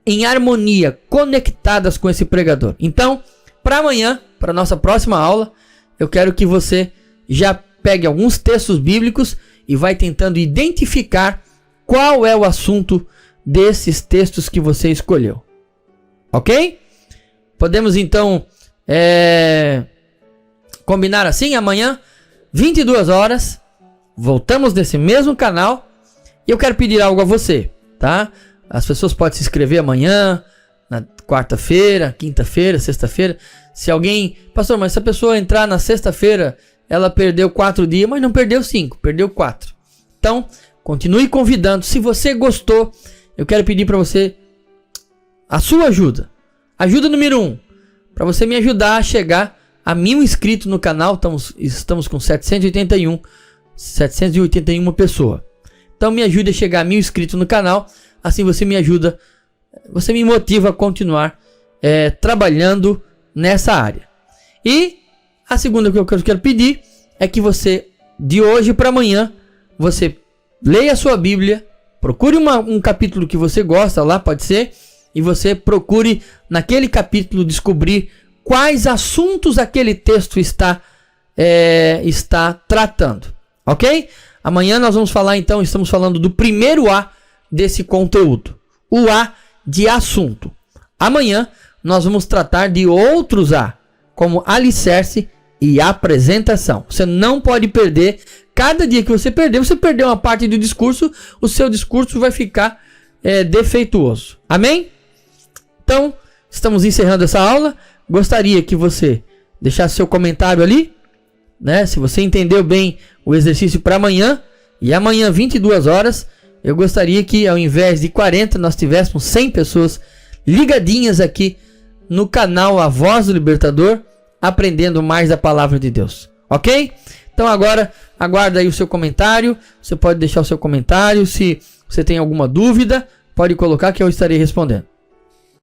em harmonia, conectadas com esse pregador. Então, para amanhã, para nossa próxima aula, eu quero que você já pegue alguns textos bíblicos e vai tentando identificar qual é o assunto desses textos que você escolheu. Ok? Podemos então combinar assim? Amanhã, 22 horas, voltamos nesse mesmo canal e eu quero pedir algo a você, tá? As pessoas podem se inscrever amanhã, na quarta-feira, quinta-feira, sexta-feira. Se alguém... Pastor, mas se a pessoa entrar na sexta-feira, ela perdeu 4 dias, mas não perdeu 5, perdeu 4. Então, continue convidando. Se você gostou, eu quero pedir para você a sua ajuda. Ajuda número 1, para você me ajudar a chegar a 1000 inscritos no canal. Estamos com 781 pessoas. Então me ajude a chegar a 1000 inscritos no canal. Assim você me ajuda, você me motiva a continuar trabalhando nessa área. E a segunda que eu quero pedir é que você, de hoje para amanhã, você leia a sua Bíblia, procure um capítulo que você gosta lá, pode ser, e você procure naquele capítulo descobrir quais assuntos aquele texto está tratando, ok? Amanhã nós vamos falar então, estamos falando do primeiro A desse conteúdo, o A de assunto. Amanhã nós vamos tratar de outros A, como alicerce e apresentação. Você não pode perder. Cada dia que você perdeu uma parte do discurso, o seu discurso vai ficar defeituoso. Amém? Então, estamos encerrando essa aula. Gostaria que você deixasse seu comentário ali, né? Se você entendeu bem o exercício para amanhã, e amanhã 22 horas, eu gostaria que ao invés de 40, nós tivéssemos 100 pessoas ligadinhas aqui no canal A Voz do Libertador, aprendendo mais da palavra de Deus, ok? Então agora, aguarda aí o seu comentário, você pode deixar o seu comentário, se você tem alguma dúvida, pode colocar que eu estarei respondendo.